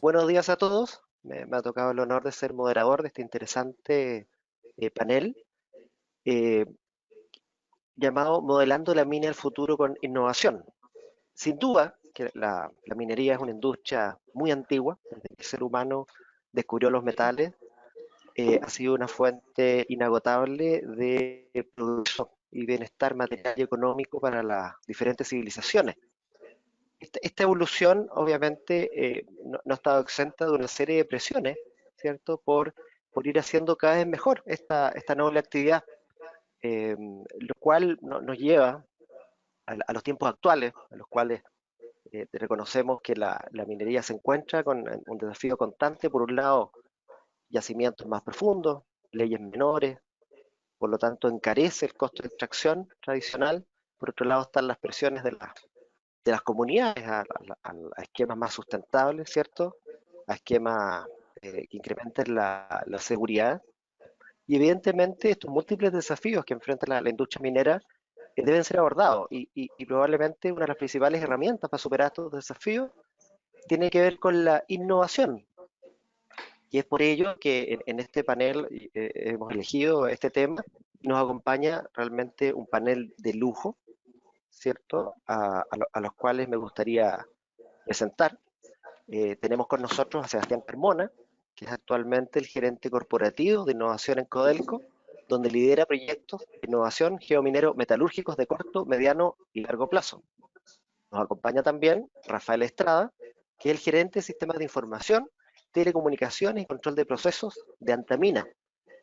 Buenos días a todos. Me ha tocado el honor de ser moderador de este interesante panel eh, llamado Modelando la mina del futuro con innovación. Sin duda que la minería es una industria muy antigua, desde que el ser humano descubrió los metales, ha sido una fuente inagotable de producción y bienestar material y económico para las diferentes civilizaciones. Esta evolución, obviamente, no ha estado exenta de una serie de presiones, ¿cierto? Por ir haciendo cada vez mejor esta noble actividad, lo cual nos lleva a los tiempos actuales, a los cuales reconocemos que la minería se encuentra con un desafío constante. Por un lado, yacimientos más profundos, leyes menores, por lo tanto encarece el costo de extracción tradicional. Por otro lado están las presiones de las comunidades a esquemas más sustentables, ¿cierto? A esquemas que incrementen la seguridad. Y evidentemente estos múltiples desafíos que enfrenta la industria minera deben ser abordados y probablemente una de las principales herramientas para superar estos desafíos tiene que ver con la innovación. Y es por ello que en este panel hemos elegido este tema. Nos acompaña realmente un panel de lujo, ¿cierto? A los cuales me gustaría presentar. Tenemos con nosotros a Sebastián Carmona, que es actualmente el gerente corporativo de innovación en Codelco, donde lidera proyectos de innovación geominero metalúrgicos de corto, mediano y largo plazo. Nos acompaña también Rafael Estrada, que es el gerente de sistemas de información, telecomunicaciones y control de procesos de Antamina,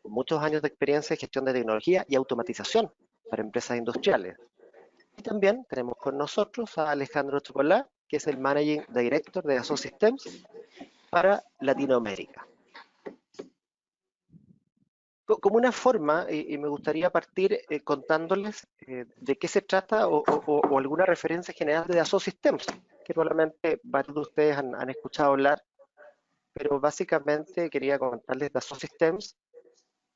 con muchos años de experiencia en gestión de tecnología y automatización para empresas industriales. Y también tenemos con nosotros a Alejandro Chocolá, que es el Managing Director de Aso Systems para Latinoamérica. Como una forma, y me gustaría partir contándoles de qué se trata o alguna referencia general de Aso Systems, que probablemente varios de ustedes han escuchado hablar, pero básicamente quería comentarles de Aso Systems.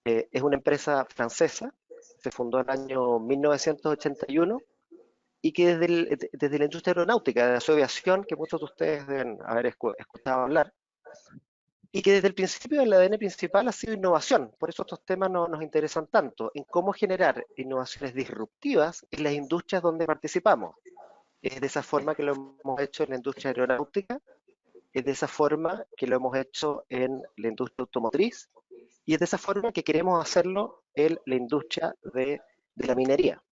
Es una empresa francesa, se fundó en el año 1981 y que desde la industria aeronáutica, de la aviación, que muchos de ustedes deben haber escuchado hablar, y que desde el principio el ADN principal ha sido innovación. Por eso estos temas nos interesan tanto, en cómo generar innovaciones disruptivas en las industrias donde participamos. Es de esa forma que lo hemos hecho en la industria aeronáutica, es de esa forma que lo hemos hecho en la industria automotriz y es de esa forma que queremos hacerlo en la industria de la minería.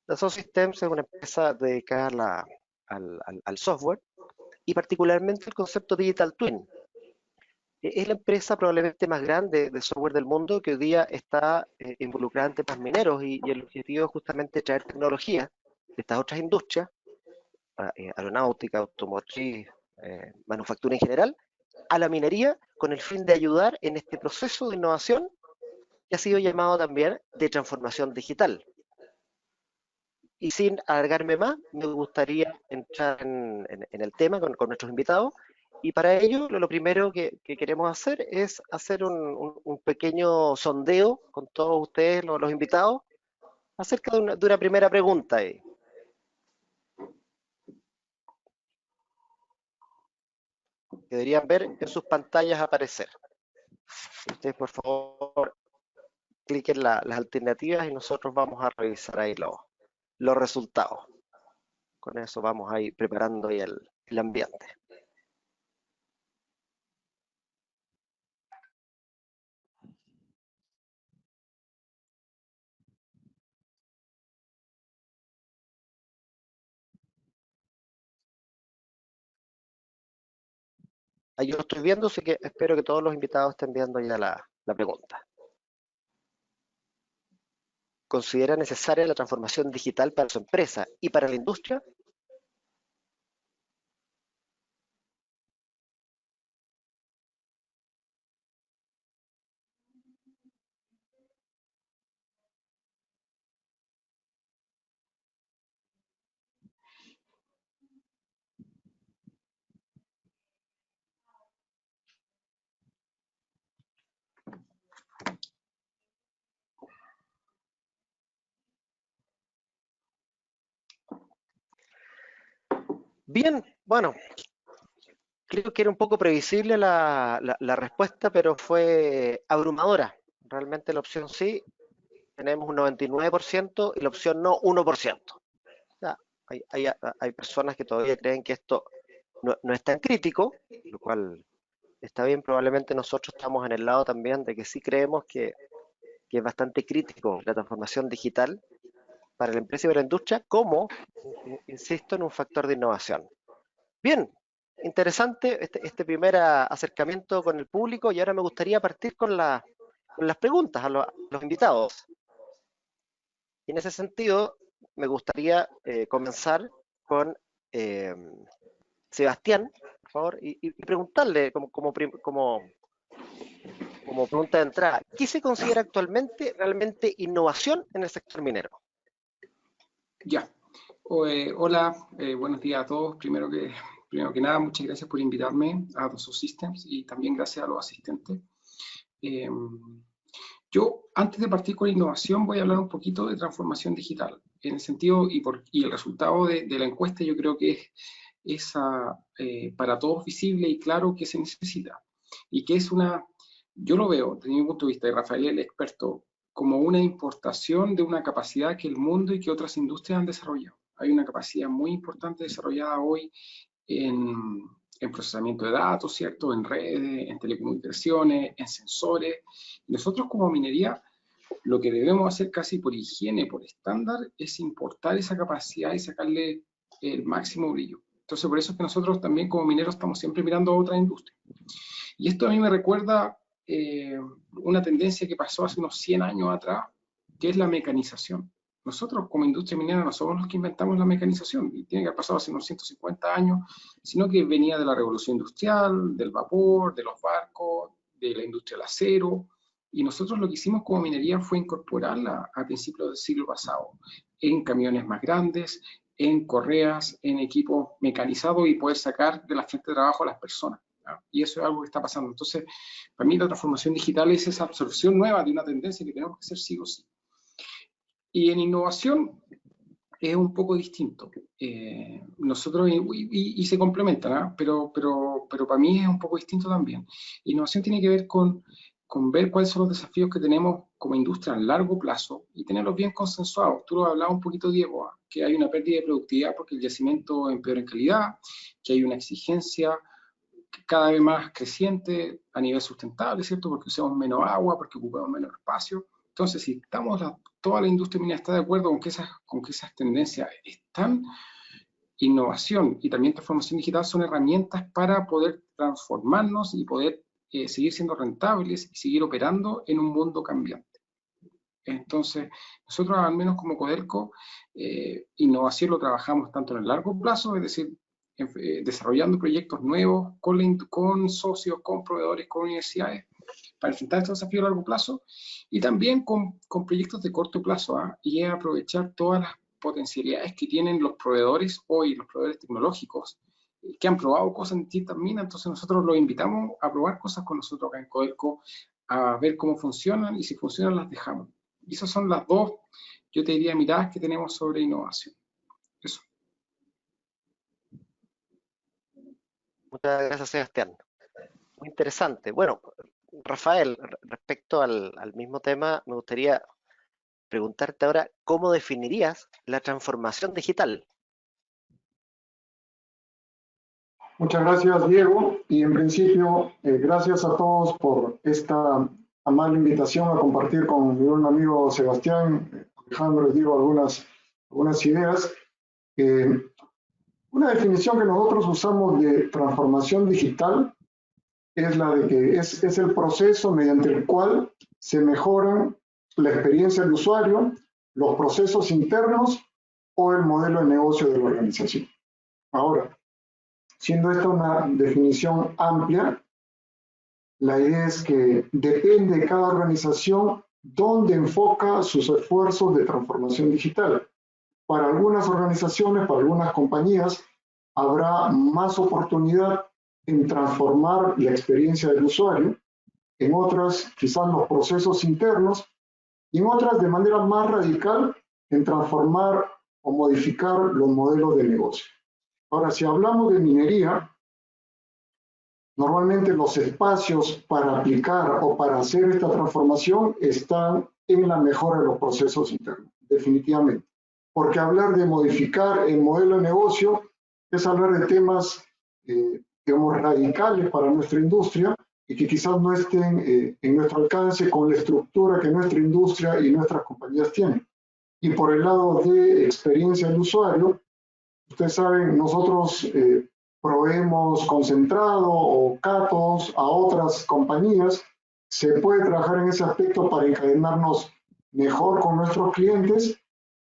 Dassault Systems es una empresa dedicada al software y particularmente el concepto Digital Twin. Es la empresa probablemente más grande de software del mundo que hoy día está involucrada en temas mineros y el objetivo es justamente traer tecnología de estas otras industrias, aeronáutica, automotriz, manufactura en general, a la minería con el fin de ayudar en este proceso de innovación que ha sido llamado también de transformación digital. Y sin alargarme más, me gustaría entrar en el tema con nuestros invitados. Y para ello, lo primero que queremos hacer es hacer un pequeño sondeo con todos ustedes, los invitados, acerca de una primera pregunta. Que deberían ver en sus pantallas aparecer. Ustedes, por favor, cliquen las alternativas y nosotros vamos a revisar ahí los resultados. Con eso vamos a ir preparando ahí el ambiente. Ahí yo lo estoy viendo, así que espero que todos los invitados estén viendo ya la pregunta. ¿Considera necesaria la transformación digital para su empresa y para la industria? Bien, bueno, Creo que era un poco previsible la respuesta, pero fue abrumadora. Realmente la opción sí, tenemos un 99% y la opción no, 1%. O sea, hay personas que todavía creen que esto no es tan crítico, lo cual está bien. Probablemente nosotros estamos en el lado también de que sí creemos que es bastante crítico la transformación digital para la empresa y para la industria, como, insisto, en un factor de innovación. Bien, interesante este primer acercamiento con el público y ahora me gustaría partir con las preguntas a los invitados. Y en ese sentido, me gustaría comenzar con eh, Sebastián, por favor, y preguntarle como pregunta de entrada, ¿qué se considera actualmente realmente innovación en el sector minero? Ya. Hola, buenos días a todos. Primero que nada, muchas gracias por invitarme a Doso Systems y también gracias a los asistentes. Eh, yo, antes de partir con innovación, voy a hablar un poquito de transformación digital. En el sentido y el resultado de la encuesta, yo creo que es para todos visible y claro que se necesita. Y que es yo lo veo desde mi punto de vista, y Rafael, el experto, como una importación de una capacidad que el mundo y que otras industrias han desarrollado. Hay una capacidad muy importante desarrollada hoy en, en procesamiento de datos, ¿cierto? En redes, en telecomunicaciones, en sensores. Y nosotros como minería, lo que debemos hacer casi por higiene, por estándar, es importar esa capacidad y sacarle el máximo brillo. Entonces, por eso es que nosotros también como mineros estamos siempre mirando a otras industrias. Y esto a mí me recuerda una tendencia que pasó hace unos 100 años atrás, que es la mecanización. Nosotros como industria minera no somos los que inventamos la mecanización, y tiene que haber pasado hace unos 150 años, sino que venía de la revolución industrial, del vapor, de los barcos, de la industria del acero, y nosotros lo que hicimos como minería fue incorporarla a principios del siglo pasado, en camiones más grandes, en correas, en equipos mecanizados y poder sacar de la frente de trabajo a las personas. Y eso es algo que está pasando. Entonces, para mí la transformación digital es esa absorción nueva de una tendencia que tenemos que hacer sí o sí. Y en innovación es un poco distinto. Nosotros, y se complementan, ¿eh? Pero para mí es un poco distinto también. Innovación tiene que ver con ver cuáles son los desafíos que tenemos como industria a largo plazo y tenerlos bien consensuados. Tú lo hablabas un poquito, Diego, ¿eh? Que hay una pérdida de productividad porque el yacimiento empeora en calidad, que hay una exigencia cada vez más creciente a nivel sustentable, ¿cierto? Porque usamos menos agua, porque ocupamos menos espacio. Entonces, si toda la industria minera está de acuerdo con que esas tendencias están, innovación y también transformación digital son herramientas para poder transformarnos y poder seguir siendo rentables y seguir operando en un mundo cambiante. Entonces, nosotros al menos como Codelco, innovación lo trabajamos tanto en el largo plazo, es decir, desarrollando proyectos nuevos con socios, con proveedores, con universidades, para enfrentar estos desafíos a largo plazo, y también con proyectos de corto plazo, ¿eh? Y es aprovechar todas las potencialidades que tienen los proveedores hoy, los proveedores tecnológicos, que han probado cosas en distintas minas. Entonces nosotros los invitamos a probar cosas con nosotros acá en Codelco, a ver cómo funcionan, y si funcionan las dejamos. Y esas son las dos, yo te diría, miradas que tenemos sobre innovación. Eso. Muchas gracias, Sebastián. Muy interesante. Bueno, Rafael, respecto al mismo tema, me gustaría preguntarte ahora, ¿cómo definirías la transformación digital? Muchas gracias, Diego. Y en principio, gracias a todos por esta amable invitación a compartir con mi buen amigo Sebastián, Alejandro, les digo algunas ideas. Una definición que nosotros usamos de transformación digital es la de que es el proceso mediante el cual se mejoran la experiencia del usuario, los procesos internos o el modelo de negocio de la organización. Ahora, siendo esta una definición amplia, la idea es que depende de cada organización dónde enfoca sus esfuerzos de transformación digital. Para algunas organizaciones, para algunas compañías, habrá más oportunidad en transformar la experiencia del usuario, en otras quizás los procesos internos, y en otras de manera más radical en transformar o modificar los modelos de negocio. Ahora, si hablamos de minería, Normalmente los espacios para aplicar o para hacer esta transformación están en la mejora de los procesos internos, definitivamente. Porque hablar de modificar el modelo de negocio es hablar de temas, digamos, radicales para nuestra industria y que quizás no estén en nuestro alcance con la estructura que nuestra industria y nuestras compañías tienen. Y por el lado de experiencia del usuario, ustedes saben, nosotros proveemos concentrado o cátodos a otras compañías. Se puede trabajar en ese aspecto para encadenarnos mejor con nuestros clientes,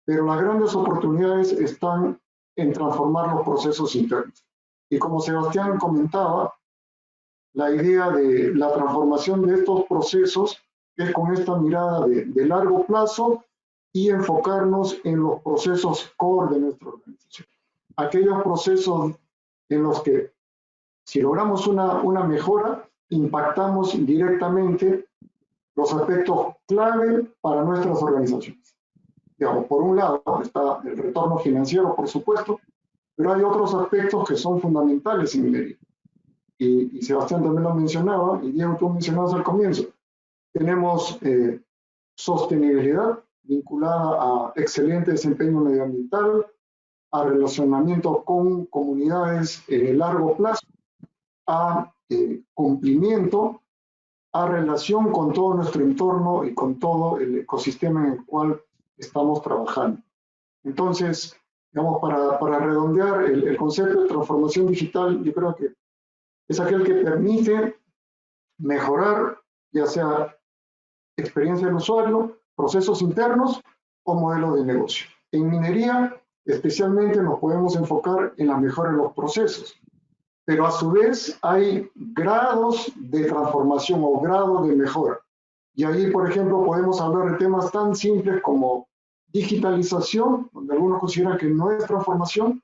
pero las grandes oportunidades están en transformar los procesos internos. Y como Sebastián comentaba, la idea de la transformación de estos procesos es con esta mirada de largo plazo y enfocarnos en los procesos core de nuestra organización. Aquellos procesos en los que, si logramos una mejora, impactamos directamente los aspectos clave para nuestras organizaciones. Digamos, por un lado está el retorno financiero, por supuesto, pero hay otros aspectos que son fundamentales en minería. Y Sebastián también lo mencionaba, y Diego, tú mencionabas al comienzo. Tenemos sostenibilidad vinculada a excelente desempeño medioambiental, a relacionamiento con comunidades en el largo plazo, a cumplimiento, a relación con todo nuestro entorno y con todo el ecosistema en el cual estamos trabajando. Entonces, digamos, para redondear el concepto de transformación digital, yo creo que es aquel que permite mejorar, ya sea experiencia del usuario, procesos internos o modelos de negocio. En minería, especialmente, nos podemos enfocar en la mejora de los procesos, pero a su vez hay grados de transformación o grados de mejora. Y ahí, por ejemplo, podemos hablar de temas tan simples como digitalización, donde algunos consideran que no es transformación,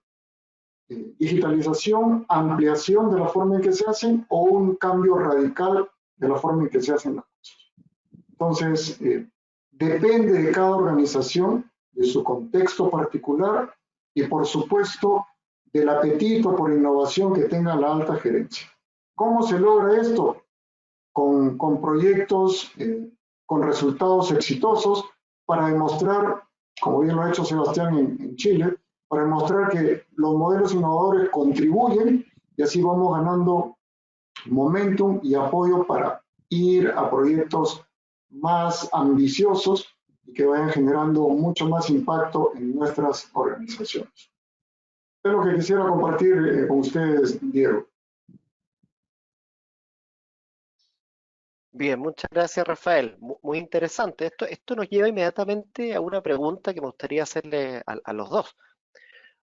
digitalización, ampliación de la forma en que se hacen o un cambio radical de la forma en que se hacen las cosas. Entonces, depende de cada organización, de su contexto particular y, por supuesto, del apetito por innovación que tenga la alta gerencia. ¿Cómo se logra esto? Con proyectos, con resultados exitosos para demostrar, como bien lo ha hecho Sebastián en Chile, para demostrar que los modelos innovadores contribuyen y así vamos ganando momentum y apoyo para ir a proyectos más ambiciosos y que vayan generando mucho más impacto en nuestras organizaciones. Es lo que quisiera compartir con ustedes, Diego. Bien, muchas gracias, Rafael. Muy interesante. Esto nos lleva inmediatamente a una pregunta que me gustaría hacerle a los dos.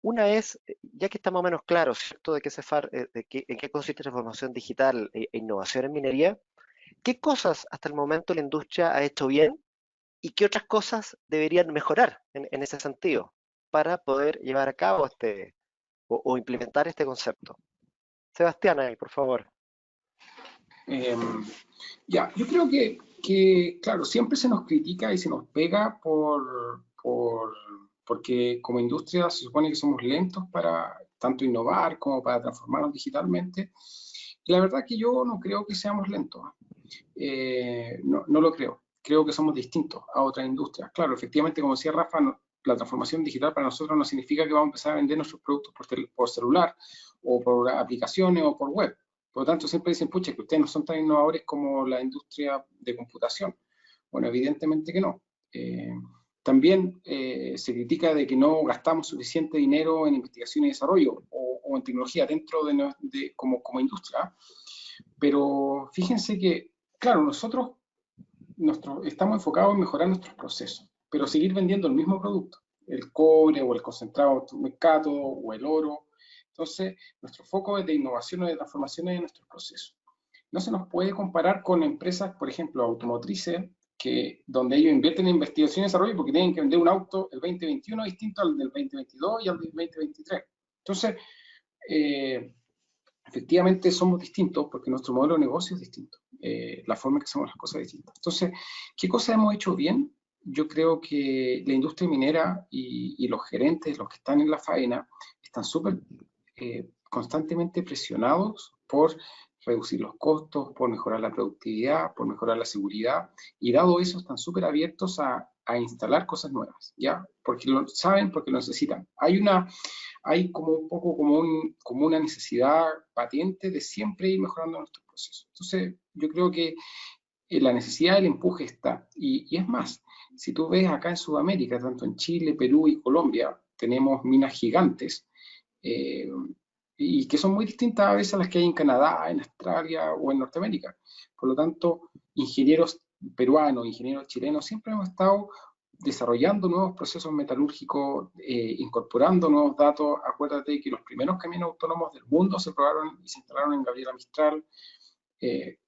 Una es, ya que está más o menos claro, ¿cierto?, de en qué consiste transformación digital e innovación en minería, ¿qué cosas hasta el momento la industria ha hecho bien y qué otras cosas deberían mejorar en ese sentido para poder llevar a cabo o implementar este concepto? Sebastián, ahí, por favor. Ya, yo creo que, claro, siempre se nos critica y se nos pega porque como industria se supone que somos lentos para tanto innovar como para transformarnos digitalmente. Y la verdad que yo no creo que seamos lentos. No lo creo. Creo que somos distintos a otras industrias. Claro, efectivamente, como decía Rafa, la transformación digital para nosotros no significa que vamos a empezar a vender nuestros productos por celular o por aplicaciones o por web. Por lo tanto, siempre dicen, pucha, que ustedes no son tan innovadores como la industria de computación. Bueno, evidentemente que no. También se critica de que no gastamos suficiente dinero en investigación y desarrollo o en tecnología dentro como industria. Pero fíjense que, claro, nosotros estamos enfocados en mejorar nuestros procesos, pero seguir vendiendo el mismo producto, el cobre o el concentrado mercado o el oro. Entonces, nuestro foco es de innovación o de transformaciones en nuestros procesos. No se nos puede comparar con empresas, por ejemplo, automotrices, donde ellos invierten en investigación y desarrollo porque tienen que vender un auto el 2021 distinto al del 2022 y al del 2023. Entonces, efectivamente somos distintos porque nuestro modelo de negocio es distinto, la forma en que hacemos las cosas es distinta. Entonces, ¿qué cosas hemos hecho bien? Yo creo que la industria minera y los gerentes, los que están en la faena, están súper constantemente presionados por reducir los costos, por mejorar la productividad, por mejorar la seguridad, y dado eso están súper abiertos a instalar cosas nuevas, ¿ya? Porque lo saben, porque lo necesitan. Hay como un poco como una necesidad patente de siempre ir mejorando nuestros procesos. Entonces, yo creo que la necesidad del empuje está. Y es más, si tú ves acá en Sudamérica, tanto en Chile, Perú y Colombia, tenemos minas gigantes, y que son muy distintas a veces a las que hay en Canadá, en Australia o en Norteamérica. Por lo tanto, ingenieros peruanos, ingenieros chilenos, siempre hemos estado desarrollando nuevos procesos metalúrgicos, incorporando nuevos datos. Acuérdate que los primeros camiones autónomos del mundo se probaron y se instalaron en Gabriela Mistral.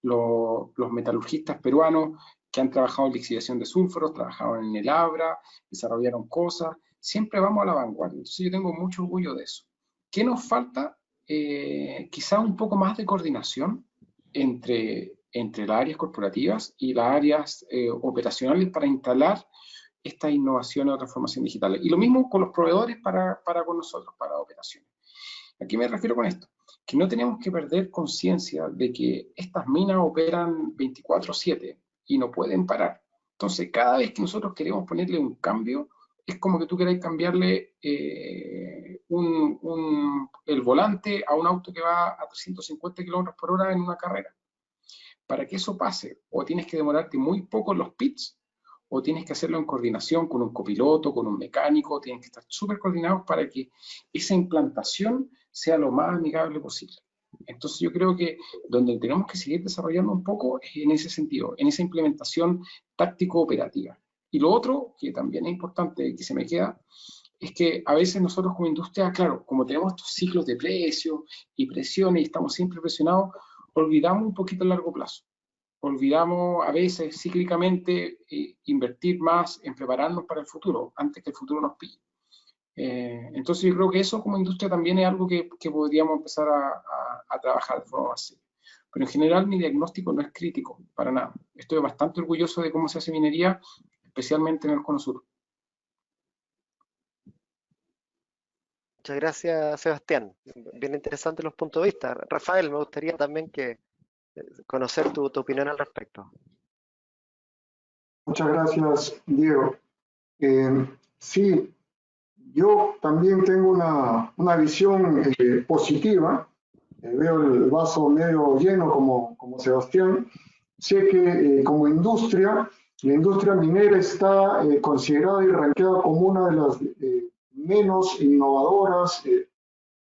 Los metalurgistas peruanos que han trabajado en lixiviación de sulfuros, trabajaron en el Abra, desarrollaron cosas, siempre vamos a la vanguardia. Entonces yo tengo mucho orgullo de eso. ¿Qué nos falta? Quizá un poco más de coordinación entre las áreas corporativas y las áreas operacionales para instalar estas innovaciones o transformación digital. Y lo mismo con los proveedores para con nosotros, para operaciones. ¿A qué me refiero con esto? Que no tenemos que perder conciencia de que estas minas operan 24/7 y no pueden parar. Entonces, cada vez que nosotros queremos ponerle un cambio, es como que tú queráis cambiarle el volante a un auto que va a 350 km/h en una carrera. Para que eso pase, o tienes que demorarte muy poco en los pits, o tienes que hacerlo en coordinación con un copiloto, con un mecánico, tienen que estar súper coordinados para que esa implantación sea lo más amigable posible. Entonces yo creo que donde tenemos que seguir desarrollando un poco es en ese sentido, en esa implementación táctico-operativa. Y lo otro, que también es importante, que se me queda, es que a veces nosotros como industria, claro, como tenemos estos ciclos de precios y presiones y estamos siempre presionados, olvidamos un poquito el largo plazo. Olvidamos a veces cíclicamente invertir más en prepararnos para el futuro, antes que el futuro nos pille. Entonces yo creo que eso como industria también es algo que podríamos empezar a trabajar de forma más seria. Pero en general mi diagnóstico no es crítico, para nada. Estoy bastante orgulloso de cómo se hace minería, especialmente en el Cono Sur. Muchas gracias, Sebastián. Bien interesantes los puntos de vista. Rafael, me gustaría también conocer tu opinión al respecto. Muchas gracias, Diego. Sí, yo también tengo una visión positiva. Veo el vaso medio lleno como Sebastián. Sé que como industria, la industria minera está considerada y ranqueada como una de las menos innovadoras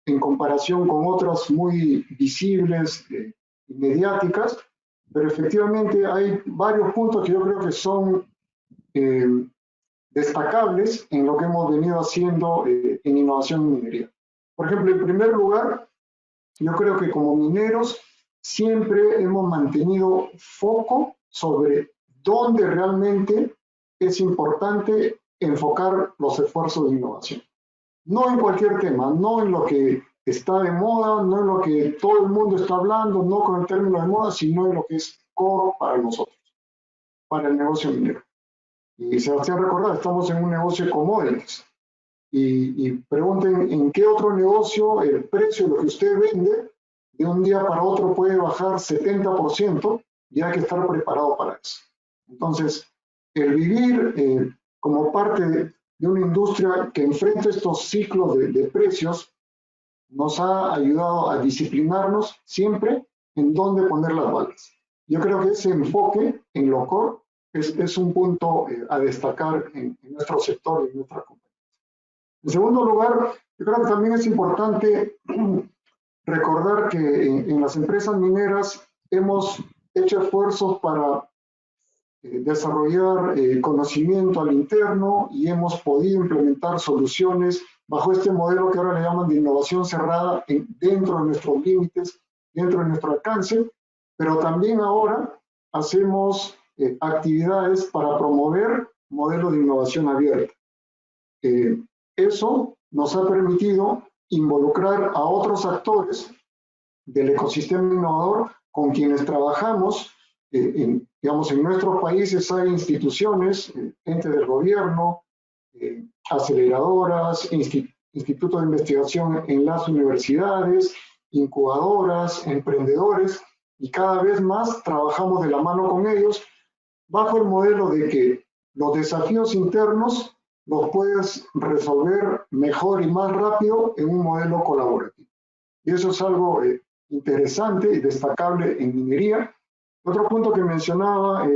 en comparación con otras muy visibles y mediáticas, pero efectivamente hay varios puntos que yo creo que son destacables en lo que hemos venido haciendo en innovación en minería. Por ejemplo, en primer lugar, yo creo que como mineros siempre hemos mantenido foco sobre dónde realmente es importante enfocar los esfuerzos de innovación. No en cualquier tema, no en lo que está de moda, no en lo que todo el mundo está hablando, no con el término de moda, sino en lo que es core para nosotros, para el negocio minero. Y Sebastián recordar, estamos en un negocio de commodities. Y pregunten en qué otro negocio el precio de lo que usted vende de un día para otro puede bajar 70%, y hay que estar preparado para eso. Entonces, el vivir como parte de una industria que enfrenta estos ciclos de precios nos ha ayudado a disciplinarnos siempre en dónde poner las balas. Yo creo que ese enfoque en lo core es un punto a destacar en nuestro sector y en nuestra compañía. En segundo lugar, yo creo que también es importante recordar que en las empresas mineras hemos hecho esfuerzos para desarrollar conocimiento al interno y hemos podido implementar soluciones bajo este modelo que ahora le llaman de innovación cerrada dentro de nuestros límites, dentro de nuestro alcance, pero también ahora hacemos actividades para promover modelos de innovación abierta. Eso nos ha permitido involucrar a otros actores del ecosistema innovador con quienes trabajamos. Digamos, en nuestros países hay instituciones, entes del gobierno, aceleradoras, institutos de investigación en las universidades, incubadoras, emprendedores, y cada vez más trabajamos de la mano con ellos bajo el modelo de que los desafíos internos los puedes resolver mejor y más rápido en un modelo colaborativo. Y eso es algo interesante y destacable en minería. Otro punto que mencionaba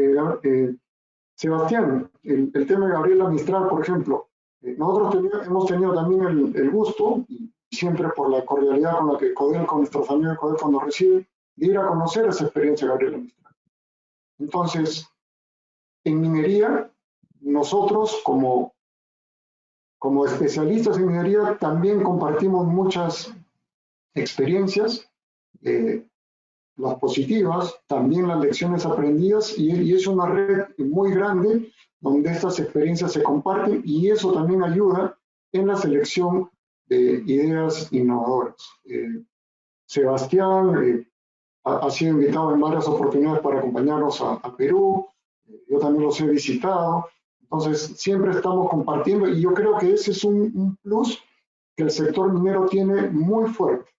Sebastián, el tema de Gabriela Mistral, por ejemplo. Nosotros hemos tenido también el gusto, y siempre por la cordialidad con la que Codelco, nuestra familia de Codelco nos recibe, de ir a conocer esa experiencia de Gabriela Mistral. Entonces, en minería, nosotros como especialistas en minería también compartimos muchas experiencias, las positivas, también las lecciones aprendidas, y es una red muy grande donde estas experiencias se comparten, y eso también ayuda en la selección de ideas innovadoras. Sebastián ha sido invitado en varias oportunidades para acompañarnos a Perú, yo también los he visitado, entonces siempre estamos compartiendo, y yo creo que ese es un plus que el sector minero tiene muy fuerte.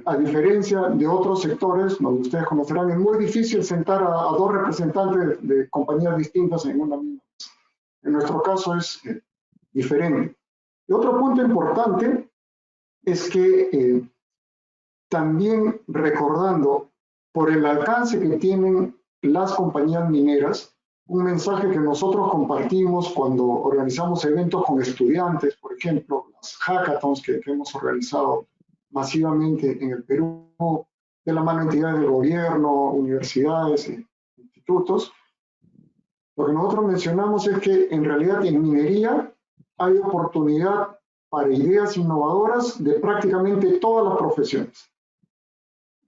A diferencia de otros sectores, donde ustedes conocerán, es muy difícil sentar a dos representantes de compañías distintas en una misma mesa. En nuestro caso es diferente. Y otro punto importante es que también recordando por el alcance que tienen las compañías mineras, un mensaje que nosotros compartimos cuando organizamos eventos con estudiantes, por ejemplo, las hackathons que hemos organizado masivamente en el Perú, de la mano de entidades del gobierno, universidades, institutos. Lo que nosotros mencionamos es que en realidad en minería hay oportunidad para ideas innovadoras de prácticamente todas las profesiones.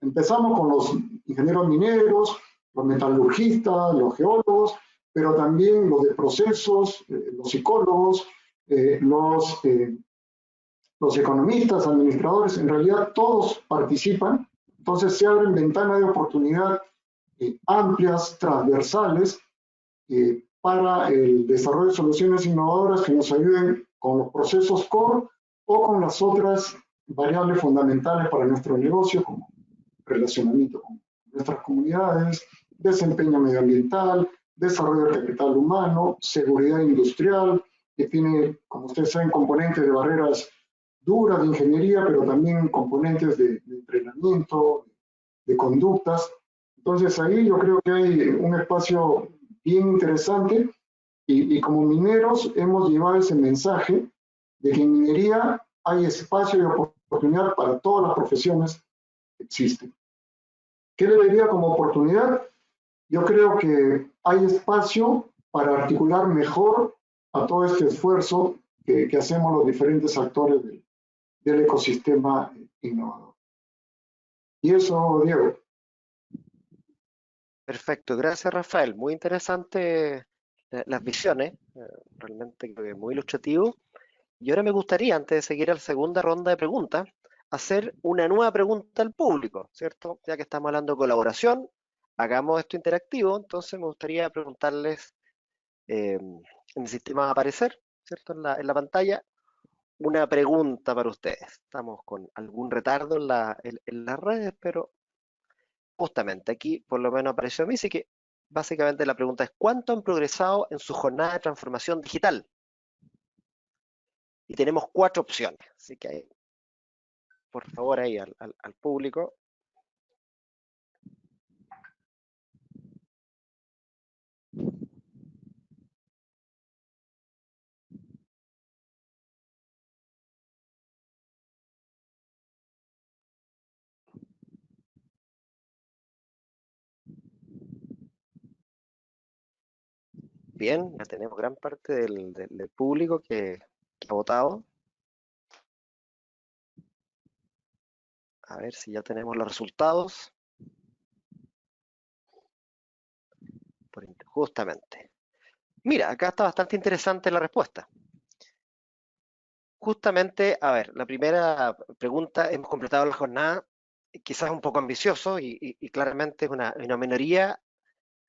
Empezamos con los ingenieros mineros, los metalurgistas, los geólogos, pero también los de procesos, los psicólogos, los economistas, administradores, en realidad todos participan, entonces se abren ventanas de oportunidad amplias, transversales, para el desarrollo de soluciones innovadoras que nos ayuden con los procesos core o con las otras variables fundamentales para nuestro negocio, como relacionamiento con nuestras comunidades, desempeño medioambiental, desarrollo de capital humano, seguridad industrial, que tiene, como ustedes saben, componentes de barreras duras de ingeniería, pero también componentes de entrenamiento, de conductas. Entonces ahí yo creo que hay un espacio bien interesante y como mineros hemos llevado ese mensaje de que en minería hay espacio y oportunidad para todas las profesiones que existen. ¿Qué le vería como oportunidad? Yo creo que hay espacio para articular mejor a todo este esfuerzo que hacemos los diferentes actores del ecosistema innovador. Y eso, Diego. Perfecto, gracias Rafael. Muy interesante las visiones, realmente creo que muy ilustrativo. Y ahora me gustaría, antes de seguir a la segunda ronda de preguntas, hacer una nueva pregunta al público, ¿cierto? Ya que estamos hablando de colaboración, hagamos esto interactivo, entonces me gustaría preguntarles, en el sistema va a aparecer, ¿cierto? En la pantalla, una pregunta para ustedes. Estamos con algún retardo en las redes, pero justamente aquí por lo menos apareció a mí, así que básicamente la pregunta es, ¿cuánto han progresado en su jornada de transformación digital? Y tenemos 4 opciones, así que ahí, por favor ahí al público. Bien, ya tenemos gran parte del público que ha votado. A ver si ya tenemos los resultados. Justamente. Mira, acá está bastante interesante la respuesta. Justamente, a ver, la primera pregunta, hemos completado la jornada, quizás un poco ambicioso y claramente es una minoría,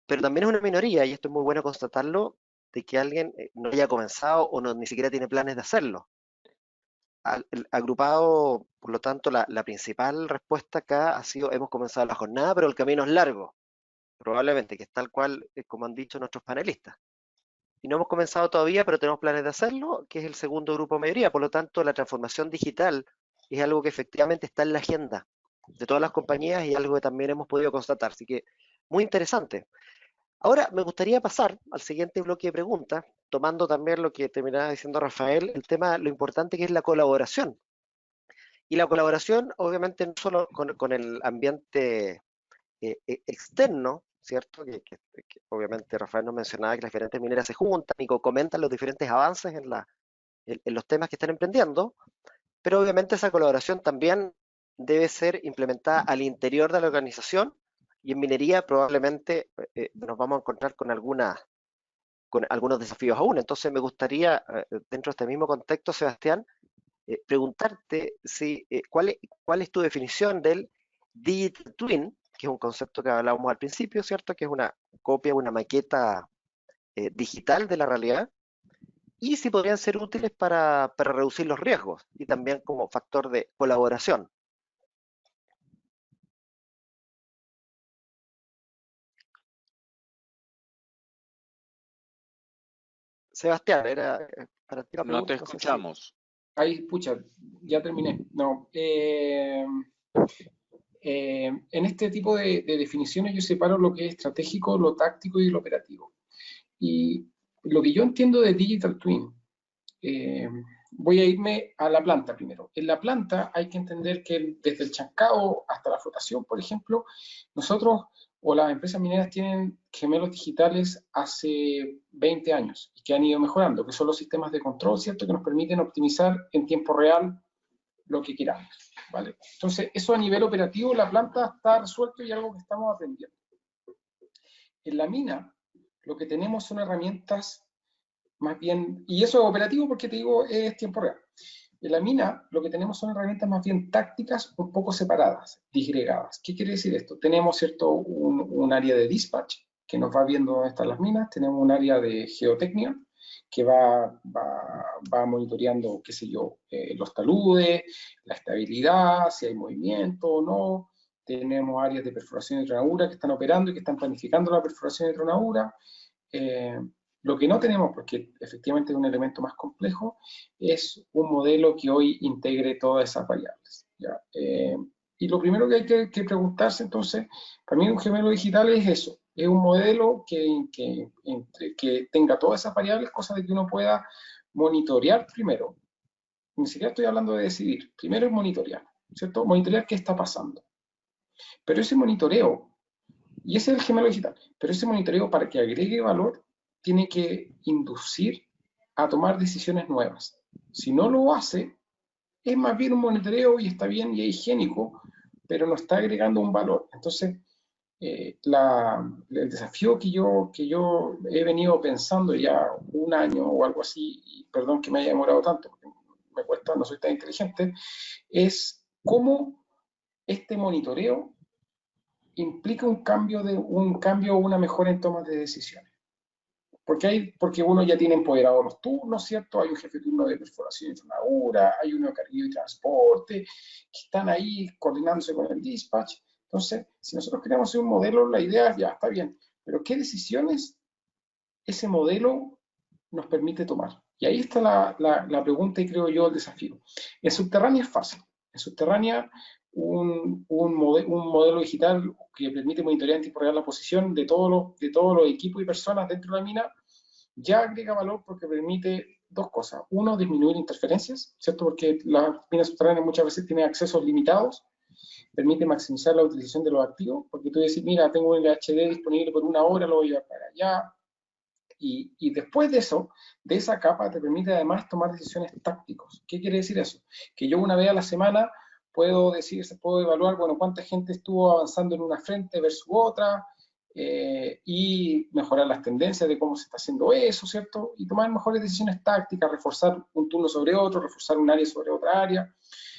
pero también es una minoría, y esto es muy bueno constatarlo, de que alguien no haya comenzado o no, ni siquiera tiene planes de hacerlo. agrupado, por lo tanto, la principal respuesta acá ha sido, hemos comenzado la jornada, pero el camino es largo, probablemente, que es tal cual como han dicho nuestros panelistas. Y no hemos comenzado todavía, pero tenemos planes de hacerlo, que es el segundo grupo mayoría. Por lo tanto, la transformación digital es algo que efectivamente está en la agenda de todas las compañías y algo que también hemos podido constatar. Así que muy interesante. Ahora me gustaría pasar al siguiente bloque de preguntas, tomando también lo que terminaba diciendo Rafael, el tema, lo importante que es la colaboración. Y la colaboración, obviamente, no solo con el ambiente externo, ¿cierto? Que obviamente Rafael nos mencionaba que las diferentes mineras se juntan y comentan los diferentes avances en los temas que están emprendiendo, pero obviamente esa colaboración también debe ser implementada al interior de la organización y en minería probablemente nos vamos a encontrar con algunos desafíos aún. Entonces me gustaría, dentro de este mismo contexto, Sebastián, preguntarte cuál es tu definición del Digital Twin, que es un concepto que hablábamos al principio, ¿cierto? Que es una copia, una maqueta digital de la realidad, y si podrían ser útiles para reducir los riesgos y también como factor de colaboración. Sebastián, era para ti la No te pregunta. No sé si... escuchamos. Ahí, pucha, ya terminé. No, en este tipo de definiciones yo separo lo que es estratégico, lo táctico y lo operativo. Y lo que yo entiendo de Digital Twin, voy a irme a la planta primero. En la planta hay que entender que desde el chancado hasta la flotación, por ejemplo, nosotros o las empresas mineras tienen gemelos digitales hace 20 años y que han ido mejorando, que son los sistemas de control, ¿cierto?, que nos permiten optimizar en tiempo real lo que queramos, ¿vale? Entonces, eso a nivel operativo, la planta está resuelto y algo que estamos aprendiendo. En la mina, lo que tenemos son herramientas más bien, y eso es operativo porque te digo, es tiempo real. En la mina, lo que tenemos son herramientas más bien tácticas, un poco separadas, disgregadas. ¿Qué quiere decir esto? Tenemos, ¿cierto?, un área de dispatch que nos va viendo dónde están las minas, tenemos un área de geotecnia que va monitoreando, qué sé yo, los taludes, la estabilidad, si hay movimiento o no. Tenemos áreas de perforación de tronadura que están operando y que están planificando la perforación de tronadura. Lo que no tenemos, porque efectivamente es un elemento más complejo, es un modelo que hoy integre todas esas variables, ¿ya? Y lo primero que hay que preguntarse entonces, para mí un gemelo digital es eso, es un modelo que tenga todas esas variables, cosa de que uno pueda monitorear primero. Ni siquiera estoy hablando de decidir, primero es monitorear, ¿cierto? Monitorear qué está pasando. Pero ese monitoreo, y ese es el gemelo digital, pero ese monitoreo para que agregue valor, tiene que inducir a tomar decisiones nuevas. Si no lo hace, es más bien un monitoreo y está bien y es higiénico, pero no está agregando un valor. Entonces, el desafío que yo he venido pensando ya un año o algo así, y perdón que me haya demorado tanto, porque me cuesta, no soy tan inteligente, es cómo este monitoreo implica un cambio o una mejora en tomas de decisiones. Porque uno ya tiene empoderados los turnos, ¿cierto? Hay un jefe de turno de perforación y tronadura, hay uno de carguillo y transporte, que están ahí coordinándose con el dispatch. Entonces, si nosotros queremos hacer un modelo, la idea ya está bien, pero ¿qué decisiones ese modelo nos permite tomar? Y ahí está la pregunta y creo yo el desafío. En subterránea es fácil. En subterránea, un modelo digital que permite monitorear en tiempo real la posición de todos los equipos y personas dentro de la mina ya agrega valor porque permite dos cosas. Uno, disminuir interferencias, ¿cierto? Porque las minas subterráneas muchas veces tienen accesos limitados. Permite maximizar la utilización de los activos, porque tú decís, mira, tengo el HD disponible por una hora, lo voy a llevar para allá. Y después de eso, de esa capa, te permite además tomar decisiones tácticas. ¿Qué quiere decir eso? Que yo una vez a la semana puedo evaluar, bueno, cuánta gente estuvo avanzando en una frente versus otra, y mejorar las tendencias de cómo se está haciendo eso, ¿cierto? Y tomar mejores decisiones tácticas, reforzar un turno sobre otro, reforzar un área sobre otra área,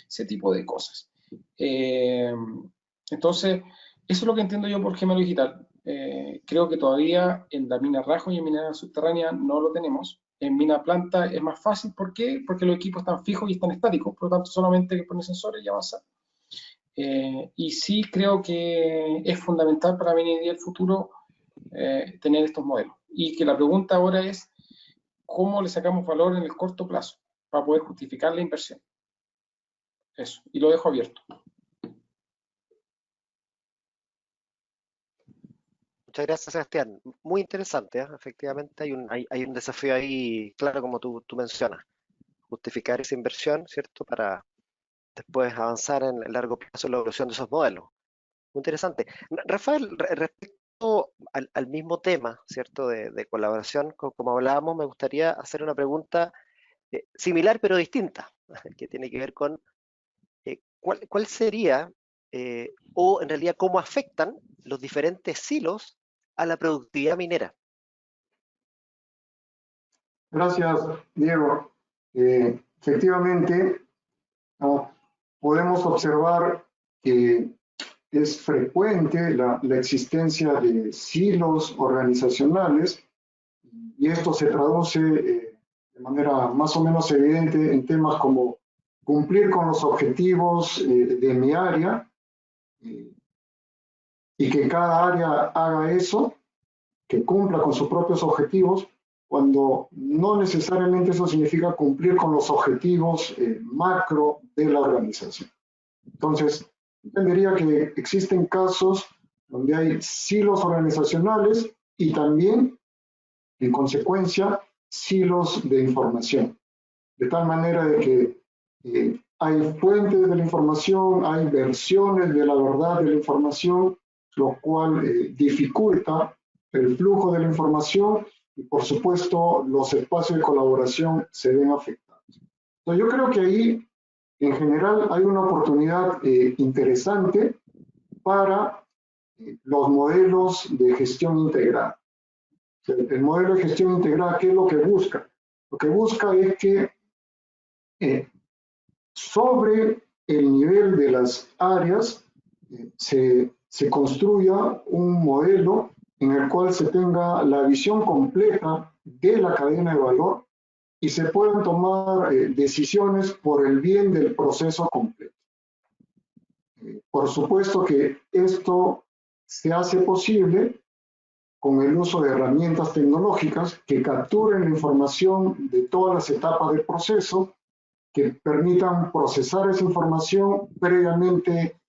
ese tipo de cosas. Entonces, eso es lo que entiendo yo por gemelo digital. Creo que todavía en la mina Rajo y en minera subterránea no lo tenemos. En mina planta es más fácil, ¿por qué? Porque los equipos están fijos y están estáticos, por lo tanto solamente hay que poner sensores y avanzar. Y sí creo que es fundamental para la minería del futuro tener estos modelos. Y que la pregunta ahora es, ¿cómo le sacamos valor en el corto plazo para poder justificar la inversión? Eso, y lo dejo abierto. Muchas gracias, Sebastián. Muy interesante, ¿eh? Efectivamente hay un desafío ahí, claro, como tú mencionas, justificar esa inversión, ¿cierto? Para después avanzar en el largo plazo en la evolución de esos modelos. Muy interesante. Rafael, respecto al mismo tema, ¿cierto? De colaboración, como hablábamos, me gustaría hacer una pregunta similar pero distinta, que tiene que ver con cuál sería, o en realidad cómo afectan los diferentes silos a la productividad minera. Gracias, Diego. Efectivamente, ¿no? Podemos observar que es frecuente la existencia de silos organizacionales y esto se traduce de manera más o menos evidente en temas como cumplir con los objetivos de mi área eh, y que cada área haga eso, que cumpla con sus propios objetivos, cuando no necesariamente eso significa cumplir con los objetivos macro de la organización. Entonces, entendería que existen casos donde hay silos organizacionales y también, en consecuencia, silos de información. De tal manera de que hay fuentes de la información, hay versiones de la verdad de la información, lo cual dificulta el flujo de la información y, por supuesto, los espacios de colaboración se ven afectados. Entonces, yo creo que ahí, en general, hay una oportunidad interesante para los modelos de gestión integrada. El modelo de gestión integrada, ¿qué es lo que busca? Lo que busca es que sobre el nivel de las áreas se construya un modelo en el cual se tenga la visión completa de la cadena de valor y se puedan tomar decisiones por el bien del proceso completo. Por supuesto que esto se hace posible con el uso de herramientas tecnológicas que capturen la información de todas las etapas del proceso, que permitan procesar esa información previamente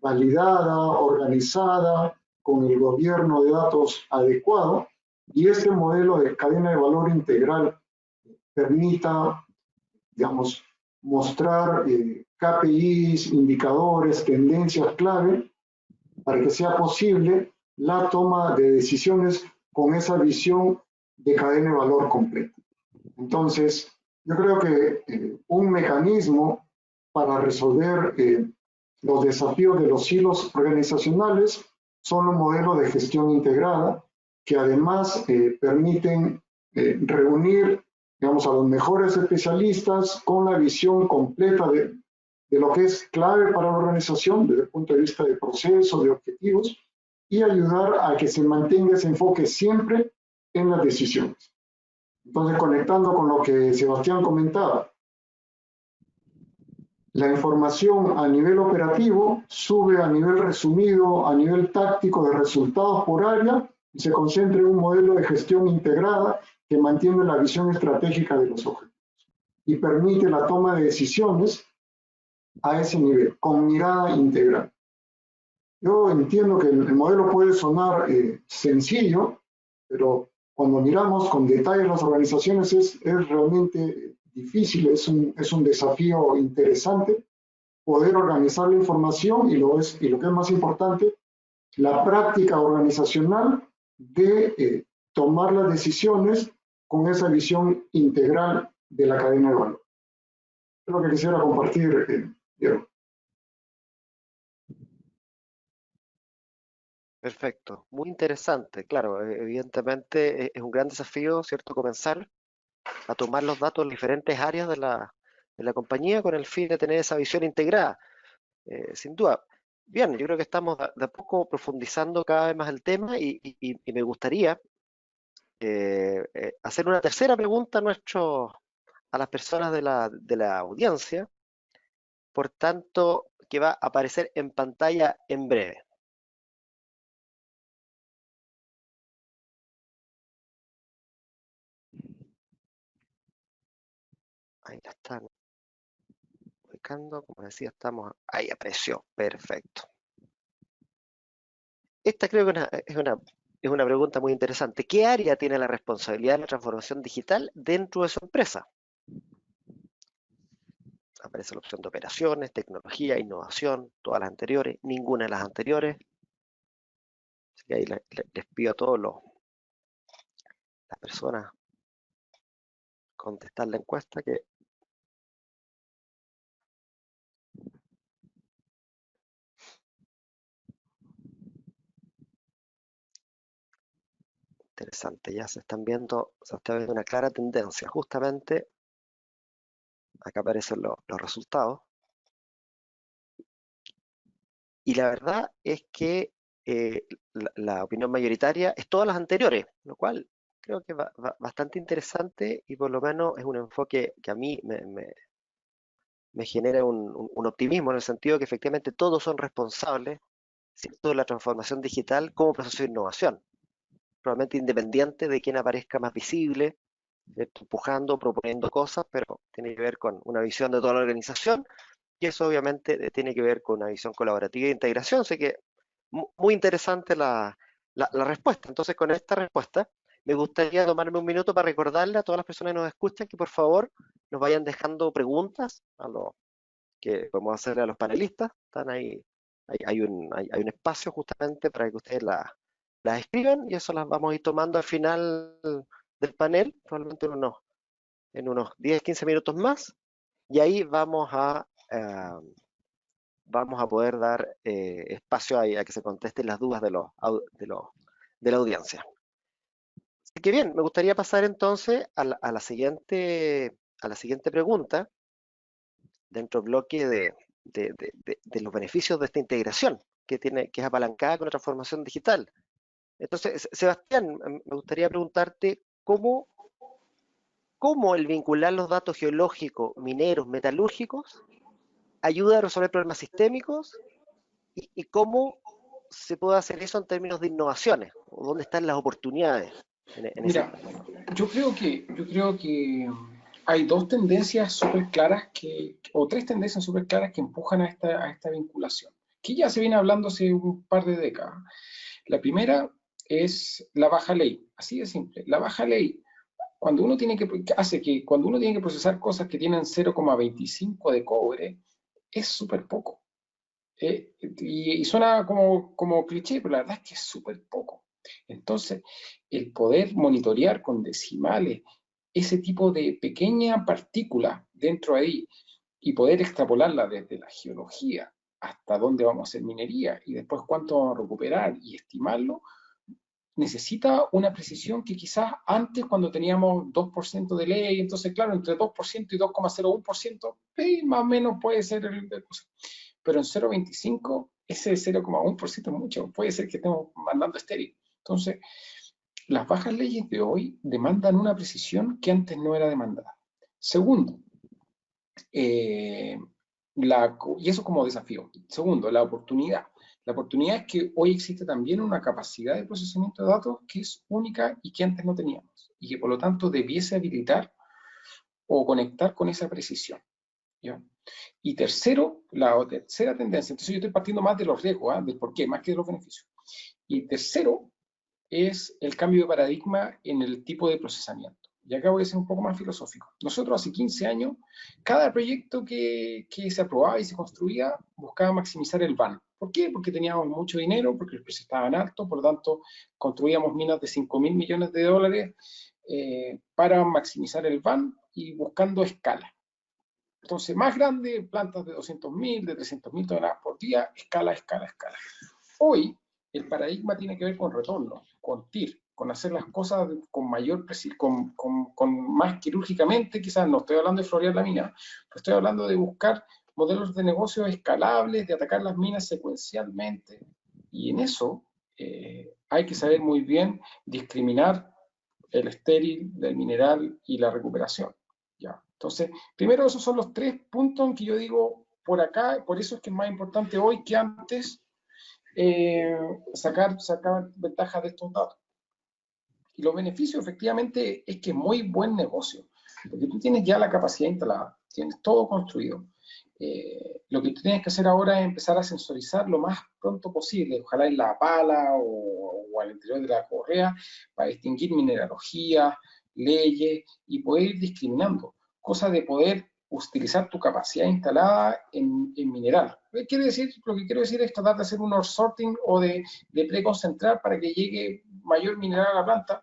validada, organizada, con el gobierno de datos adecuado, y este modelo de cadena de valor integral permita, digamos, mostrar KPIs, indicadores, tendencias clave, para que sea posible la toma de decisiones con esa visión de cadena de valor completa. Entonces, yo creo que un mecanismo para resolver los desafíos de los hilos organizacionales son los modelos de gestión integrada, que además permiten reunir, digamos, a los mejores especialistas con la visión completa de lo que es clave para la organización desde el punto de vista de procesos, de objetivos, y ayudar a que se mantenga ese enfoque siempre en las decisiones. Entonces, conectando con lo que Sebastián comentaba, la información a nivel operativo sube a nivel resumido, a nivel táctico de resultados por área y se concentra en un modelo de gestión integrada que mantiene la visión estratégica de los objetivos y permite la toma de decisiones a ese nivel, con mirada integral. Yo entiendo que el modelo puede sonar sencillo, pero cuando miramos con detalle las organizaciones es realmente difícil, es un desafío interesante poder organizar la información y lo que es más importante, la práctica organizacional de tomar las decisiones con esa visión integral de la cadena de valor. Es lo que quisiera compartir, Diego. Perfecto, muy interesante. Claro, evidentemente es un gran desafío, ¿cierto? Comenzar a tomar los datos en diferentes áreas de la compañía con el fin de tener esa visión integrada, sin duda. Bien, yo creo que estamos de a poco profundizando cada vez más el tema y me gustaría hacer una tercera pregunta a las personas de la audiencia, por tanto, que va a aparecer en pantalla en breve. Ahí la están ubicando, como decía, ahí apareció, perfecto. Esta creo que es una pregunta muy interesante. ¿Qué área tiene la responsabilidad de la transformación digital dentro de su empresa? Aparece la opción de operaciones, tecnología, innovación, todas las anteriores, ninguna de las anteriores. Así que ahí les pido a todas las personas contestar la encuesta, que interesante, ya se está viendo una clara tendencia. Justamente acá aparecen los resultados. Y la verdad es que la opinión mayoritaria es todas las anteriores, lo cual creo que es bastante interesante, y por lo menos es un enfoque que a mí me genera un optimismo, en el sentido de que efectivamente todos son responsables, ¿cierto?, de la transformación digital como proceso de innovación, probablemente independiente de quién aparezca más visible, ¿cierto?, empujando, proponiendo cosas, pero tiene que ver con una visión de toda la organización, y eso obviamente tiene que ver con una visión colaborativa de integración. Así que muy interesante la respuesta. Entonces, con esta respuesta, me gustaría tomarme un minuto para recordarle a todas las personas que nos escuchan que por favor nos vayan dejando preguntas a los que podemos hacerle a los panelistas. Están ahí, hay un espacio justamente para que ustedes las escriban, y eso las vamos a ir tomando al final del panel, probablemente en unos 10, 15 minutos más, y ahí vamos a poder dar espacio a que se contesten las dudas de la audiencia. Así que bien, me gustaría pasar entonces a la siguiente pregunta, dentro del bloque de los beneficios de esta integración que es apalancada con la transformación digital. Entonces, Sebastián, me gustaría preguntarte cómo el vincular los datos geológicos, mineros, metalúrgicos ayuda a resolver problemas sistémicos, y cómo se puede hacer eso en términos de innovaciones, o dónde están las oportunidades en ese Mira, aspecto. yo creo que hay dos tendencias súper claras o tres tendencias súper claras que empujan a esta vinculación, que ya se viene hablando hace un par de décadas. La primera es la baja ley, así de simple. La baja ley, cuando uno tiene cuando uno tiene que procesar cosas que tienen 0,25 de cobre, es súper poco. Y suena como cliché, pero la verdad es que es súper poco. Entonces, el poder monitorear con decimales ese tipo de pequeña partícula dentro de ahí, y poder extrapolarla desde la geología hasta dónde vamos a hacer minería y después cuánto vamos a recuperar y estimarlo, necesita una precisión que quizás antes, cuando teníamos 2% de ley, entonces claro, entre 2% y 2,01%, más o menos puede ser pero en 0,25 ese 0,1% es mucho, puede ser que estemos mandando estéril. Entonces, las bajas leyes de hoy demandan una precisión que antes no era demandada. Segundo, eh, y eso como desafío. Segundo, la oportunidad. La oportunidad es que hoy existe también una capacidad de procesamiento de datos que es única y que antes no teníamos, y que por lo tanto debiese habilitar o conectar con esa precisión. ¿Ya? Y tercero, la tercera tendencia, entonces yo estoy partiendo más de los riesgos, del por qué, más que de los beneficios. Y tercero es el cambio de paradigma en el tipo de procesamiento. Y acá voy a ser un poco más filosófico. Nosotros hace 15 años, cada proyecto que se aprobaba y se construía buscaba maximizar el VAN. ¿Por qué? Porque teníamos mucho dinero, porque los precios estaban altos, por lo tanto construíamos minas de 5.000 millones de dólares para maximizar el VAN y buscando escala. Entonces, más grande, plantas de 200.000, de 300.000 toneladas por día, escala, escala, escala. Hoy, el paradigma tiene que ver con retorno, con TIR, con hacer las cosas con mayor precisión, con más quirúrgicamente. Quizás no estoy hablando de florear la mina, pero estoy hablando de buscar modelos de negocio escalables, de atacar las minas secuencialmente. Y en eso hay que saber muy bien discriminar el estéril, del mineral y la recuperación. ¿Ya? Entonces, primero esos son los 3 puntos en que yo digo por acá, por eso es que es más importante hoy que antes sacar ventaja de estos datos. Y los beneficios efectivamente es que es muy buen negocio, porque tú tienes ya la capacidad instalada, tienes todo construido. Lo que tú tienes que hacer ahora es empezar a sensorizar lo más pronto posible, ojalá en la pala o al interior de la correa, para distinguir mineralogía, leyes y poder ir discriminando, cosa de poder utilizar tu capacidad instalada en mineral. Lo que quiero decir es tratar de hacer un ore sorting o de preconcentrar para que llegue mayor mineral a la planta.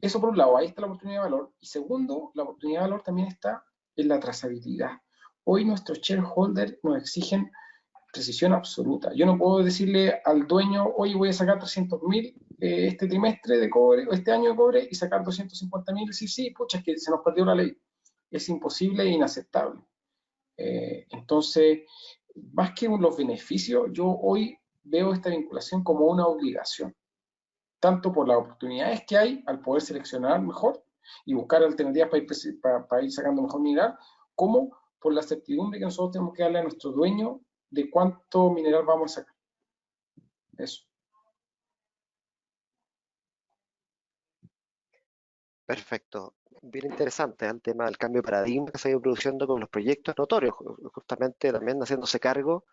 Eso por un lado, ahí está la oportunidad de valor. Y segundo, la oportunidad de valor también está en la trazabilidad. Hoy nuestros shareholders nos exigen precisión absoluta. Yo no puedo decirle al dueño, oye, voy a sacar 300.000 este trimestre de cobre, o este año de cobre, y sacar 250.000 y decir, sí, pucha, es que se nos perdió la ley. Es imposible e inaceptable. Entonces, más que los beneficios, yo hoy veo esta vinculación como una obligación, tanto por las oportunidades que hay al poder seleccionar mejor y buscar alternativas para ir sacando mejor mineral, como por la certidumbre que nosotros tenemos que darle a nuestro dueño de cuánto mineral vamos a sacar. Eso. Perfecto. Bien interesante el tema del cambio de paradigma que se ha ido produciendo con los proyectos notorios, justamente también haciéndose cargo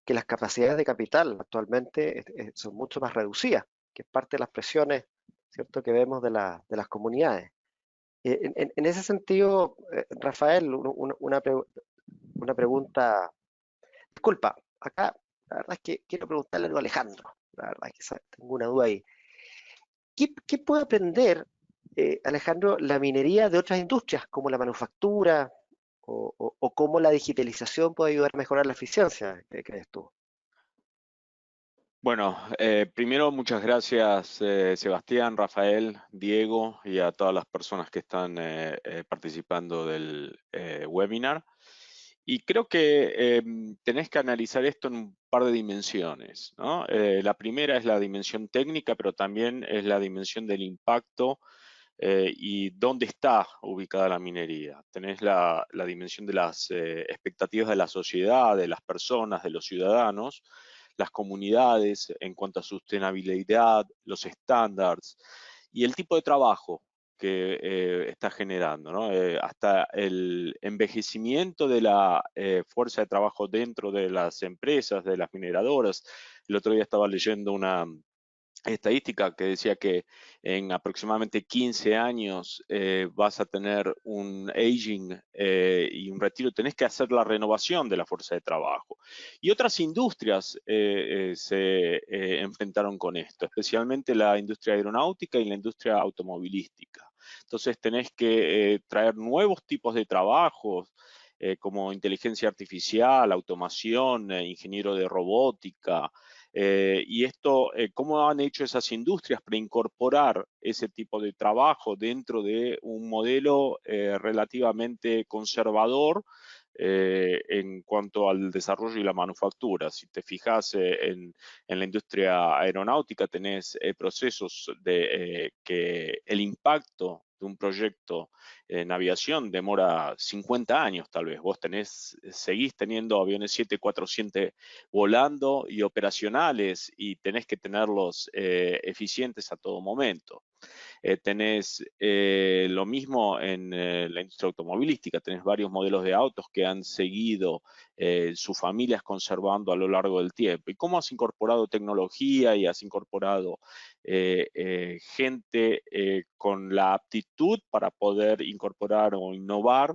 que las capacidades de capital actualmente son mucho más reducidas, que es parte de las presiones, ¿cierto?, que vemos de las comunidades. En ese sentido, Rafael, una pregunta, disculpa, acá la verdad es que quiero preguntarle algo a Alejandro, la verdad es que tengo una duda ahí. ¿Qué puede aprender, Alejandro, la minería de otras industrias, como la manufactura, o cómo la digitalización puede ayudar a mejorar la eficiencia, ¿qué crees tú? Bueno, primero muchas gracias Sebastián, Rafael, Diego y a todas las personas que están participando del webinar. Y creo que tenés que analizar esto en un par de dimensiones, ¿no? La primera es la dimensión técnica, pero también es la dimensión del impacto y dónde está ubicada la minería. Tenés la dimensión de las expectativas de la sociedad, de las personas, de los ciudadanos, las comunidades en cuanto a sostenibilidad, los estándares y el tipo de trabajo que está generando, ¿no? Hasta el envejecimiento de la fuerza de trabajo dentro de las empresas, de las mineradoras. El otro día estaba leyendo una estadística que decía que en aproximadamente 15 años vas a tener un aging y un retiro, tenés que hacer la renovación de la fuerza de trabajo. Y otras industrias se enfrentaron con esto, especialmente la industria aeronáutica y la industria automovilística. Entonces tenés que traer nuevos tipos de trabajos, como inteligencia artificial, automación, ingeniero de robótica, y esto, ¿cómo han hecho esas industrias para incorporar ese tipo de trabajo dentro de un modelo relativamente conservador en cuanto al desarrollo y la manufactura? Si te fijas en la industria aeronáutica, tenés procesos de que el impacto de un proyecto en aviación demora 50 años tal vez. Vos seguís teniendo aviones 747 volando y operacionales y tenés que tenerlos eficientes a todo momento. Tenés lo mismo en la industria automovilística, tenés varios modelos de autos que han seguido sus familias conservando a lo largo del tiempo. ¿Y cómo has incorporado tecnología y has incorporado gente con la aptitud para poder incorporar o innovar,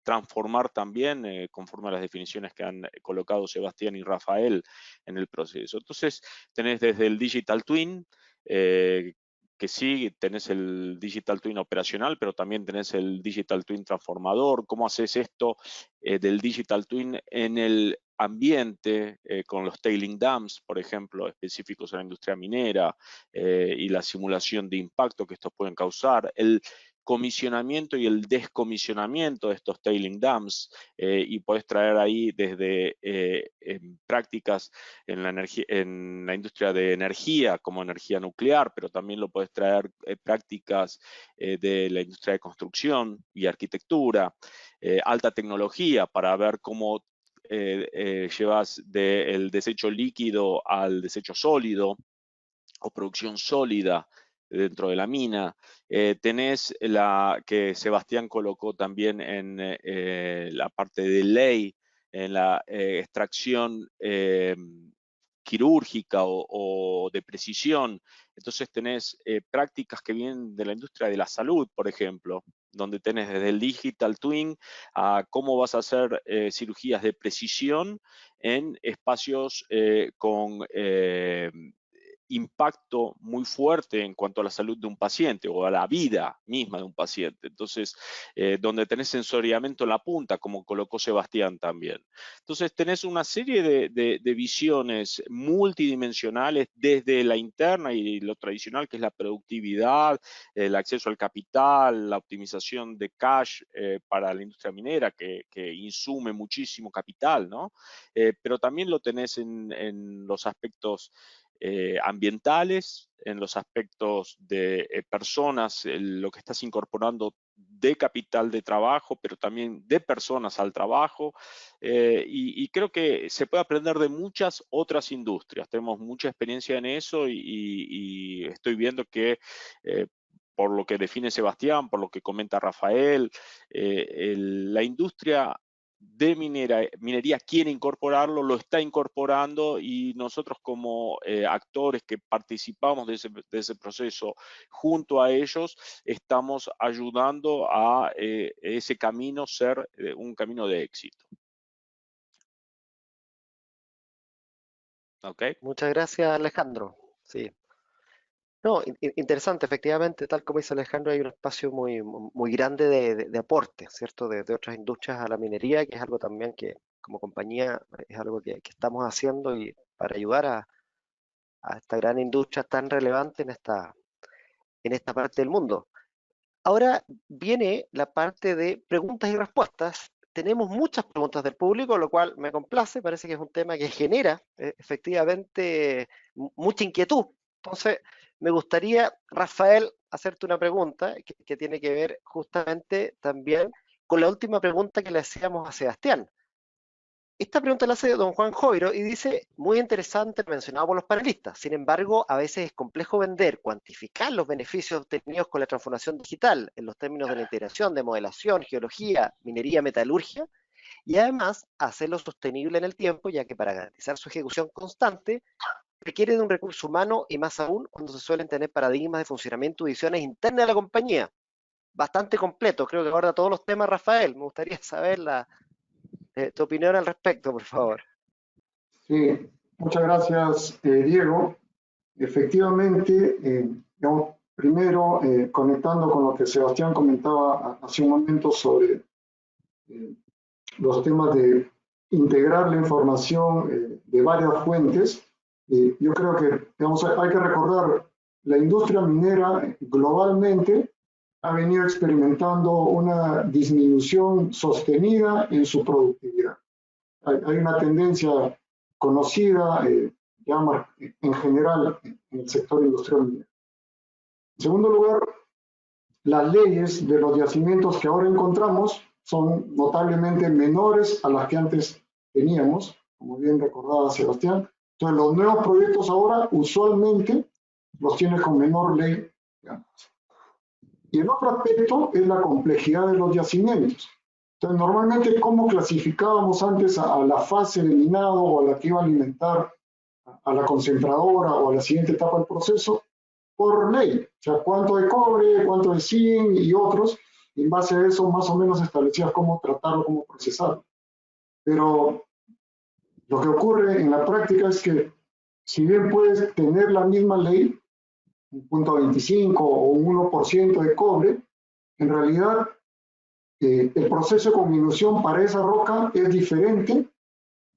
transformar también, conforme a las definiciones que han colocado Sebastián y Rafael en el proceso? Entonces, tenés desde el Digital Twin, que sí, tenés el Digital Twin operacional, pero también tenés el Digital Twin transformador. ¿Cómo haces esto del Digital Twin en el ambiente, con los tailing dams, por ejemplo, específicos en la industria minera, y la simulación de impacto que estos pueden causar? El comisionamiento y el descomisionamiento de estos tailing dams, y podés traer ahí desde prácticas en la industria de energía, como energía nuclear, pero también lo podés traer prácticas de la industria de construcción y arquitectura, alta tecnología, para ver cómo llevas del desecho líquido al desecho sólido o producción sólida dentro de la mina. Tenés la que Sebastián colocó también en la parte de ley, en la extracción quirúrgica o de precisión. Entonces tenés prácticas que vienen de la industria de la salud, por ejemplo, donde tenés desde el digital twin a cómo vas a hacer cirugías de precisión en espacios con impacto muy fuerte en cuanto a la salud de un paciente o a la vida misma de un paciente. Entonces, donde tenés sensoriamiento en la punta, como colocó Sebastián también. Entonces, tenés una serie de visiones multidimensionales desde la interna y lo tradicional, que es la productividad, el acceso al capital, la optimización de cash para la industria minera, que insume muchísimo capital, ¿no? Pero también lo tenés en los aspectos ambientales, en los aspectos de personas, lo que estás incorporando de capital de trabajo, pero también de personas al trabajo, y creo que se puede aprender de muchas otras industrias. Tenemos mucha experiencia en eso y estoy viendo que por lo que define Sebastián, por lo que comenta Rafael, la industria de minería quiere incorporarlo, lo está incorporando, y nosotros como actores que participamos de ese proceso junto a ellos, estamos ayudando a ese camino ser un camino de éxito. ¿Ok? Muchas gracias, Alejandro. Sí. No, interesante, efectivamente, tal como dice Alejandro, hay un espacio muy grande de aporte, ¿cierto? De otras industrias a la minería, que es algo también que como compañía es algo que estamos haciendo y para ayudar a esta gran industria tan relevante en esta parte del mundo. Ahora viene la parte de preguntas y respuestas. Tenemos muchas preguntas del público, lo cual me complace, parece que es un tema que genera efectivamente mucha inquietud. Entonces, me gustaría, Rafael, hacerte una pregunta que tiene que ver justamente también con la última pregunta que le hacíamos a Sebastián. Esta pregunta la hace don Juan Joiro y dice, muy interesante, mencionado por los panelistas. Sin embargo, a veces es complejo vender, cuantificar los beneficios obtenidos con la transformación digital en los términos de la integración de modelación, geología, minería, metalurgia, y además hacerlo sostenible en el tiempo, ya que para garantizar su ejecución constante requiere de un recurso humano y más aún cuando se suelen tener paradigmas de funcionamiento y visiones internas de la compañía. Bastante completo, creo que aborda todos los temas, Rafael. Me gustaría saber tu opinión al respecto, por favor. Sí, muchas gracias, Diego. Efectivamente, primero, conectando con lo que Sebastián comentaba hace un momento sobre los temas de integrar la información de varias fuentes, yo creo que hay que recordar, la industria minera globalmente ha venido experimentando una disminución sostenida en su productividad. Hay una tendencia conocida, ya en general, en el sector industrial minero. En segundo lugar, las leyes de los yacimientos que ahora encontramos son notablemente menores a las que antes teníamos, como bien recordaba Sebastián. Entonces, los nuevos proyectos ahora usualmente los tiene con menor ley. Y el otro aspecto es la complejidad de los yacimientos. Entonces, normalmente, ¿cómo clasificábamos antes a la fase de minado o a la que iba a alimentar a la concentradora o a la siguiente etapa del proceso? Por ley, o sea, cuánto de cobre, cuánto de zinc y otros, y en base a eso más o menos establecías cómo tratarlo, cómo procesarlo. Pero lo que ocurre en la práctica es que si bien puedes tener la misma ley, un 0.25 o un 1% de cobre, en realidad el proceso de comminución para esa roca es diferente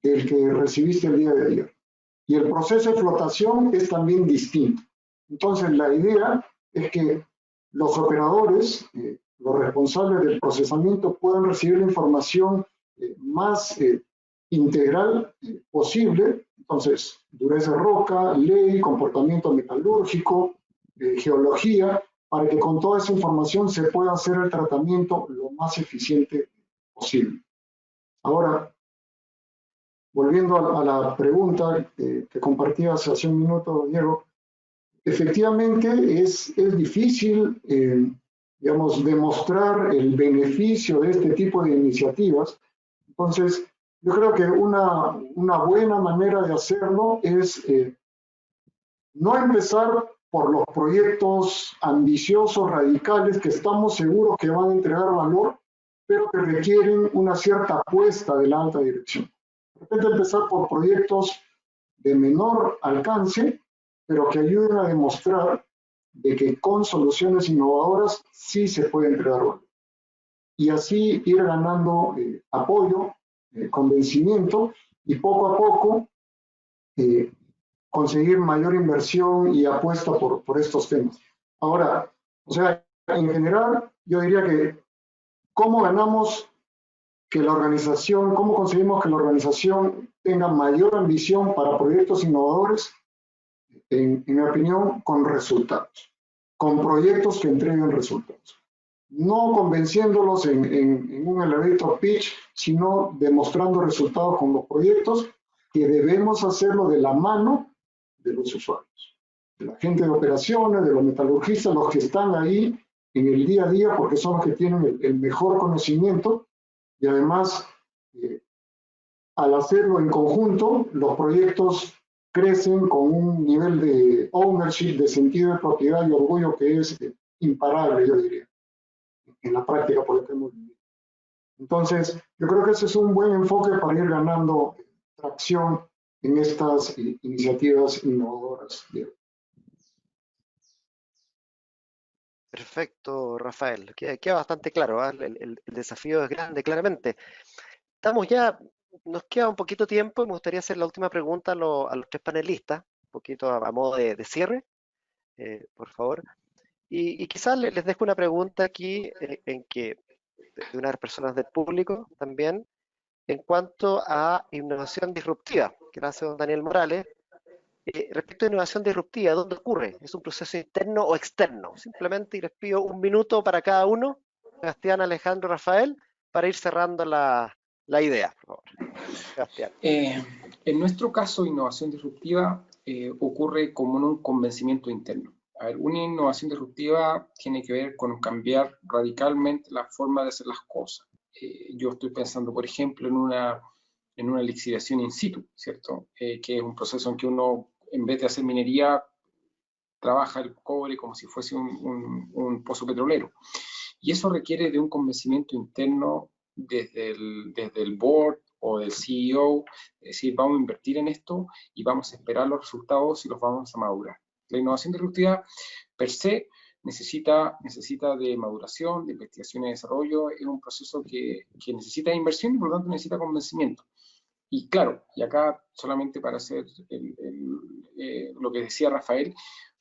del que recibiste el día de ayer. Y el proceso de flotación es también distinto. Entonces, la idea es que los operadores, los responsables del procesamiento, puedan recibir la información más integral posible. Entonces, dureza de roca, ley, comportamiento metalúrgico, geología, para que con toda esa información se pueda hacer el tratamiento lo más eficiente posible. Ahora, volviendo a la pregunta que compartías hace un minuto, Diego, efectivamente es difícil, digamos, demostrar el beneficio de este tipo de iniciativas. Entonces, yo creo que una buena manera de hacerlo es no empezar por los proyectos ambiciosos, radicales, que estamos seguros que van a entregar valor, pero que requieren una cierta apuesta de la alta dirección. De repente empezar por proyectos de menor alcance, pero que ayuden a demostrar de que con soluciones innovadoras sí se puede entregar valor. Y así ir ganando apoyo, convencimiento, y poco a poco conseguir mayor inversión y apuesta por estos temas. Ahora, o sea, en general, yo diría que cómo ganamos que la organización, cómo conseguimos que la organización tenga mayor ambición para proyectos innovadores, en mi opinión, con resultados, con proyectos que entreguen resultados. No convenciéndolos en un elevator pitch, sino demostrando resultados con los proyectos, que debemos hacerlo de la mano de los usuarios, de la gente de operaciones, de los metalurgistas, los que están ahí en el día a día, porque son los que tienen el mejor conocimiento, y además, al hacerlo en conjunto, los proyectos crecen con un nivel de ownership, de sentido de propiedad y orgullo que es imparable, yo diría, en la práctica por lo que hemos vivido. Entonces, yo creo que ese es un buen enfoque para ir ganando tracción en estas iniciativas innovadoras. Perfecto, Rafael. Queda bastante claro, ¿eh? El desafío es grande, claramente. Estamos ya, nos queda un poquito tiempo y me gustaría hacer la última pregunta a los tres panelistas, un poquito a modo de cierre, por favor. Y quizás les dejo una pregunta aquí en que, de una de las personas del público también, en cuanto a innovación disruptiva, que la hace don Daniel Morales. Respecto a innovación disruptiva, ¿dónde ocurre? ¿Es un proceso interno o externo? Simplemente, y les pido un minuto para cada uno, Sebastián, Alejandro, Rafael, para ir cerrando la idea, por favor. Sebastián. En nuestro caso, innovación disruptiva ocurre como un convencimiento interno. A ver, una innovación disruptiva tiene que ver con cambiar radicalmente la forma de hacer las cosas. Yo estoy pensando, por ejemplo, en una lixiviación in situ, ¿cierto? Que es un proceso en que uno, en vez de hacer minería, trabaja el cobre como si fuese un pozo petrolero. Y eso requiere de un convencimiento interno desde el board o del CEO, es decir, vamos a invertir en esto y vamos a esperar los resultados y los vamos a madurar. La innovación disruptiva per se necesita de maduración, de investigación y desarrollo, es un proceso que necesita inversión y por lo tanto necesita convencimiento. Y claro, y acá solamente para hacer lo que decía Rafael,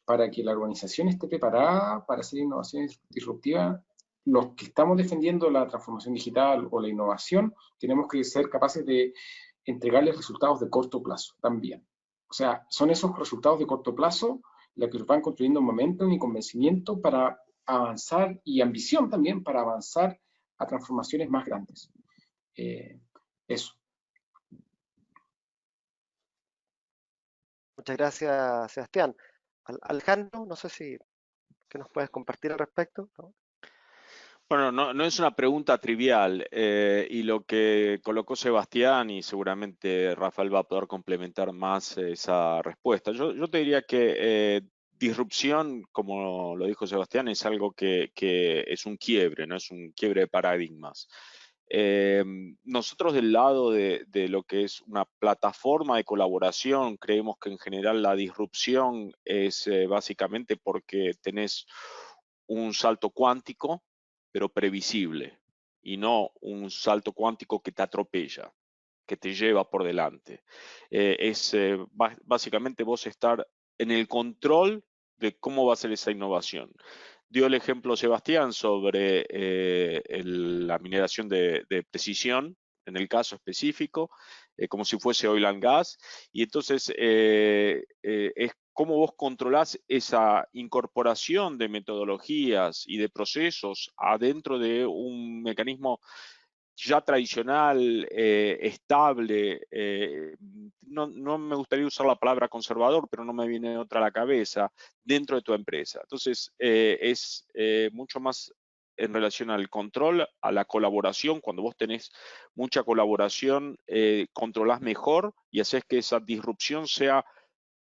para que la organización esté preparada para hacer innovaciones disruptivas, los que estamos defendiendo la transformación digital o la innovación, tenemos que ser capaces de entregarles resultados de corto plazo también. O sea, son esos resultados de corto plazo los que nos van construyendo momentum y convencimiento para avanzar y ambición también para avanzar a transformaciones más grandes. Eso. Muchas gracias, Sebastián. Alejandro, no sé si ¿qué nos puedes compartir al respecto? ¿No? Bueno, no es una pregunta trivial y lo que colocó Sebastián y seguramente Rafael va a poder complementar más esa respuesta. Yo te diría que disrupción, como lo dijo Sebastián, es algo que es un quiebre, ¿no? Es un quiebre de paradigmas. Nosotros del lado de lo que es una plataforma de colaboración, creemos que en general la disrupción es básicamente porque tenés un salto cuántico, pero previsible, y no un salto cuántico que te atropella, que te lleva por delante. Básicamente vos estar en el control de cómo va a ser esa innovación. dio el ejemplo Sebastián sobre la mineración de precisión, en el caso específico, como si fuese oil and gas, y entonces es cómo vos controlás esa incorporación de metodologías y de procesos adentro de un mecanismo ya tradicional, estable. No me gustaría usar la palabra conservador, pero no me viene otra a la cabeza, dentro de tu empresa. Entonces, es mucho más en relación al control, a la colaboración. Cuando vos tenés mucha colaboración, controlás mejor y haces que esa disrupción sea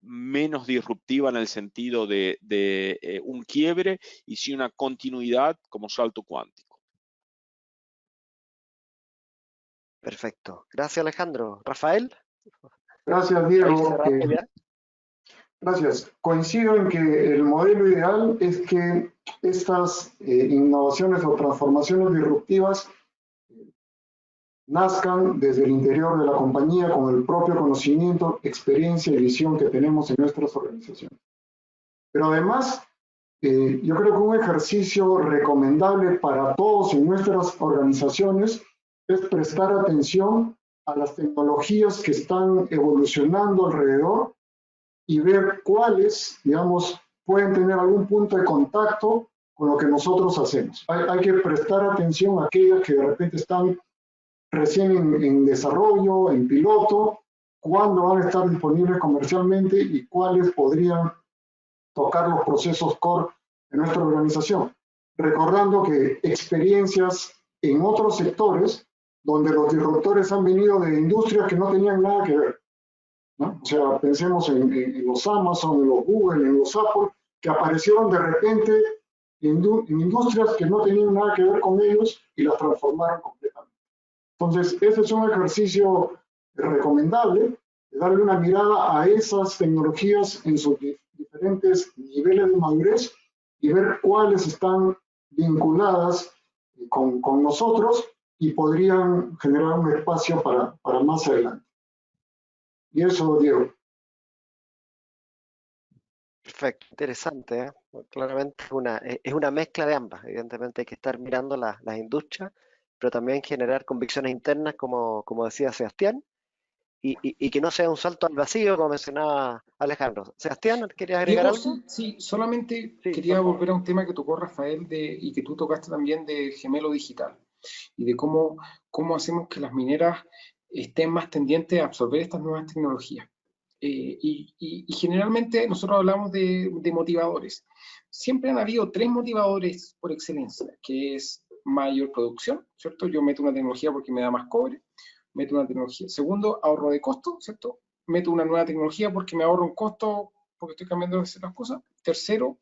menos disruptiva en el sentido de un quiebre, y sí una continuidad como salto cuántico. Perfecto. Gracias, Alejandro. Rafael, Gracias, para ir Diego. cerrando ya. Gracias. Coincido en que el modelo ideal es que estas innovaciones o transformaciones disruptivas nazcan desde el interior de la compañía con el propio conocimiento, experiencia y visión que tenemos en nuestras organizaciones. Pero además, yo creo que un ejercicio recomendable para todos en nuestras organizaciones es prestar atención a las tecnologías que están evolucionando alrededor y ver cuáles, digamos, pueden tener algún punto de contacto con lo que nosotros hacemos. Hay que prestar atención a aquellas que de repente están recién en desarrollo, en piloto, cuándo van a estar disponibles comercialmente y cuáles podrían tocar los procesos core de nuestra organización. Recordando que experiencias en otros sectores donde los disruptores han venido de industrias que no tenían nada que ver, ¿no? O sea, pensemos en los Amazon, en los Google, en los Apple, que aparecieron de repente en industrias que no tenían nada que ver con ellos y las transformaron completamente. Entonces, ese es un ejercicio recomendable, de darle una mirada a esas tecnologías en sus diferentes niveles de madurez y ver cuáles están vinculadas con nosotros y podrían generar un espacio para más adelante. Y eso, Diego. Perfecto, interesante, ¿eh? Bueno, claramente es una mezcla de ambas. Evidentemente hay que estar mirando las industrias, pero también generar convicciones internas, como decía Sebastián, y que no sea un salto al vacío, como mencionaba Alejandro. Sebastián, ¿querías agregar Diego, algo? sí, solamente Sí, quería por favor. volver a un tema que tocó Rafael y que tú tocaste también del gemelo digital y de cómo hacemos que las mineras estén más tendientes a absorber estas nuevas tecnologías. Y generalmente nosotros hablamos de motivadores. Siempre han habido tres motivadores por excelencia, que es mayor producción, ¿cierto? Yo meto una tecnología porque me da más cobre, meto una tecnología. Segundo, ahorro de costo, ¿cierto? Meto una nueva tecnología porque me ahorro un costo, porque estoy cambiando de hacer las cosas. Tercero,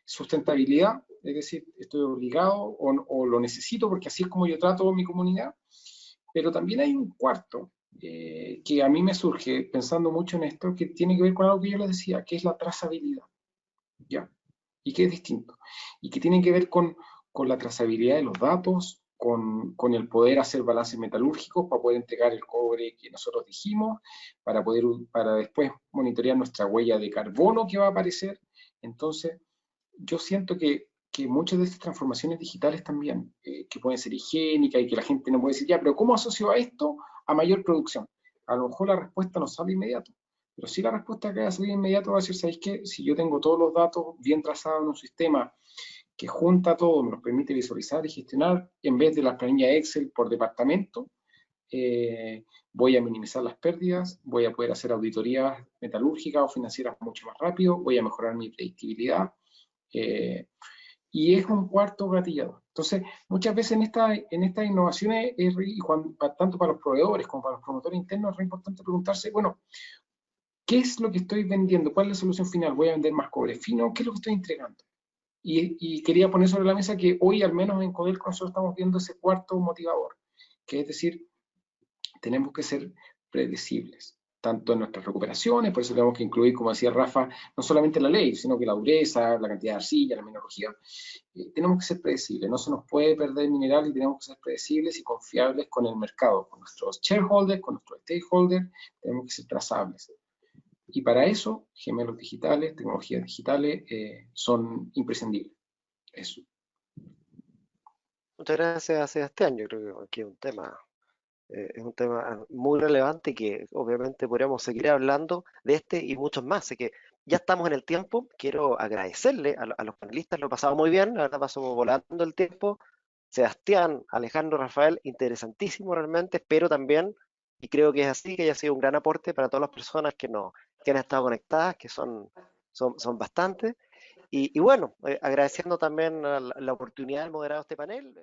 sustentabilidad, es decir, estoy obligado o lo necesito porque así es como yo trato mi comunidad. Pero también hay un cuarto que a mí me surge pensando mucho en esto, que tiene que ver con algo que yo les decía, que es la trazabilidad, ¿ya? Y que es distinto. Y que tiene que ver con la trazabilidad de los datos, con el poder hacer balances metalúrgicos para poder entregar el cobre que nosotros dijimos, para después monitorear nuestra huella de carbono que va a aparecer. Entonces, yo siento que muchas de estas transformaciones digitales también, que pueden ser higiénicas y que la gente no puede decir, ya, pero ¿cómo asocio a esto a mayor producción? A lo mejor la respuesta no sale inmediato, pero sí la respuesta que va a salir inmediato va a ser, ¿sabéis qué? Si yo tengo todos los datos bien trazados en un sistema que junta todo, me los permite visualizar y gestionar, en vez de la planilla Excel por departamento, voy a minimizar las pérdidas, voy a poder hacer auditorías metalúrgicas o financieras mucho más rápido, voy a mejorar mi predictibilidad. Y es un cuarto gatillado. Entonces, muchas veces en estas innovaciones, tanto para los proveedores como para los promotores internos, es re importante preguntarse, bueno, ¿qué es lo que estoy vendiendo? ¿Cuál es la solución final? ¿Voy a vender más cobre fino? ¿Qué es lo que estoy entregando? Y quería poner sobre la mesa que hoy, al menos en Codelco, nosotros estamos viendo ese cuarto motivador, que es decir, tenemos que ser predecibles, tanto en nuestras recuperaciones, por eso tenemos que incluir, como decía Rafa, no solamente la ley, sino que la dureza, la cantidad de arcilla, la mineralogía. Tenemos que ser predecibles, no se nos puede perder mineral y tenemos que ser predecibles y confiables con el mercado, con nuestros shareholders, con nuestros stakeholders, tenemos que ser trazables. Y para eso, gemelos digitales, tecnologías digitales son imprescindibles. Eso. Muchas gracias, Sebastián. Yo creo que aquí es un tema muy relevante y que obviamente podríamos seguir hablando de este y muchos más. Así que ya estamos en el tiempo. Quiero agradecerle a los panelistas, lo he pasado muy bien, la verdad pasamos volando el tiempo. Sebastián, Alejandro, Rafael, interesantísimo realmente. Espero también, y creo que es así, que haya sido un gran aporte para todas las personas que han estado conectadas, que son bastantes. Y bueno, agradeciendo también la oportunidad de moderar este panel.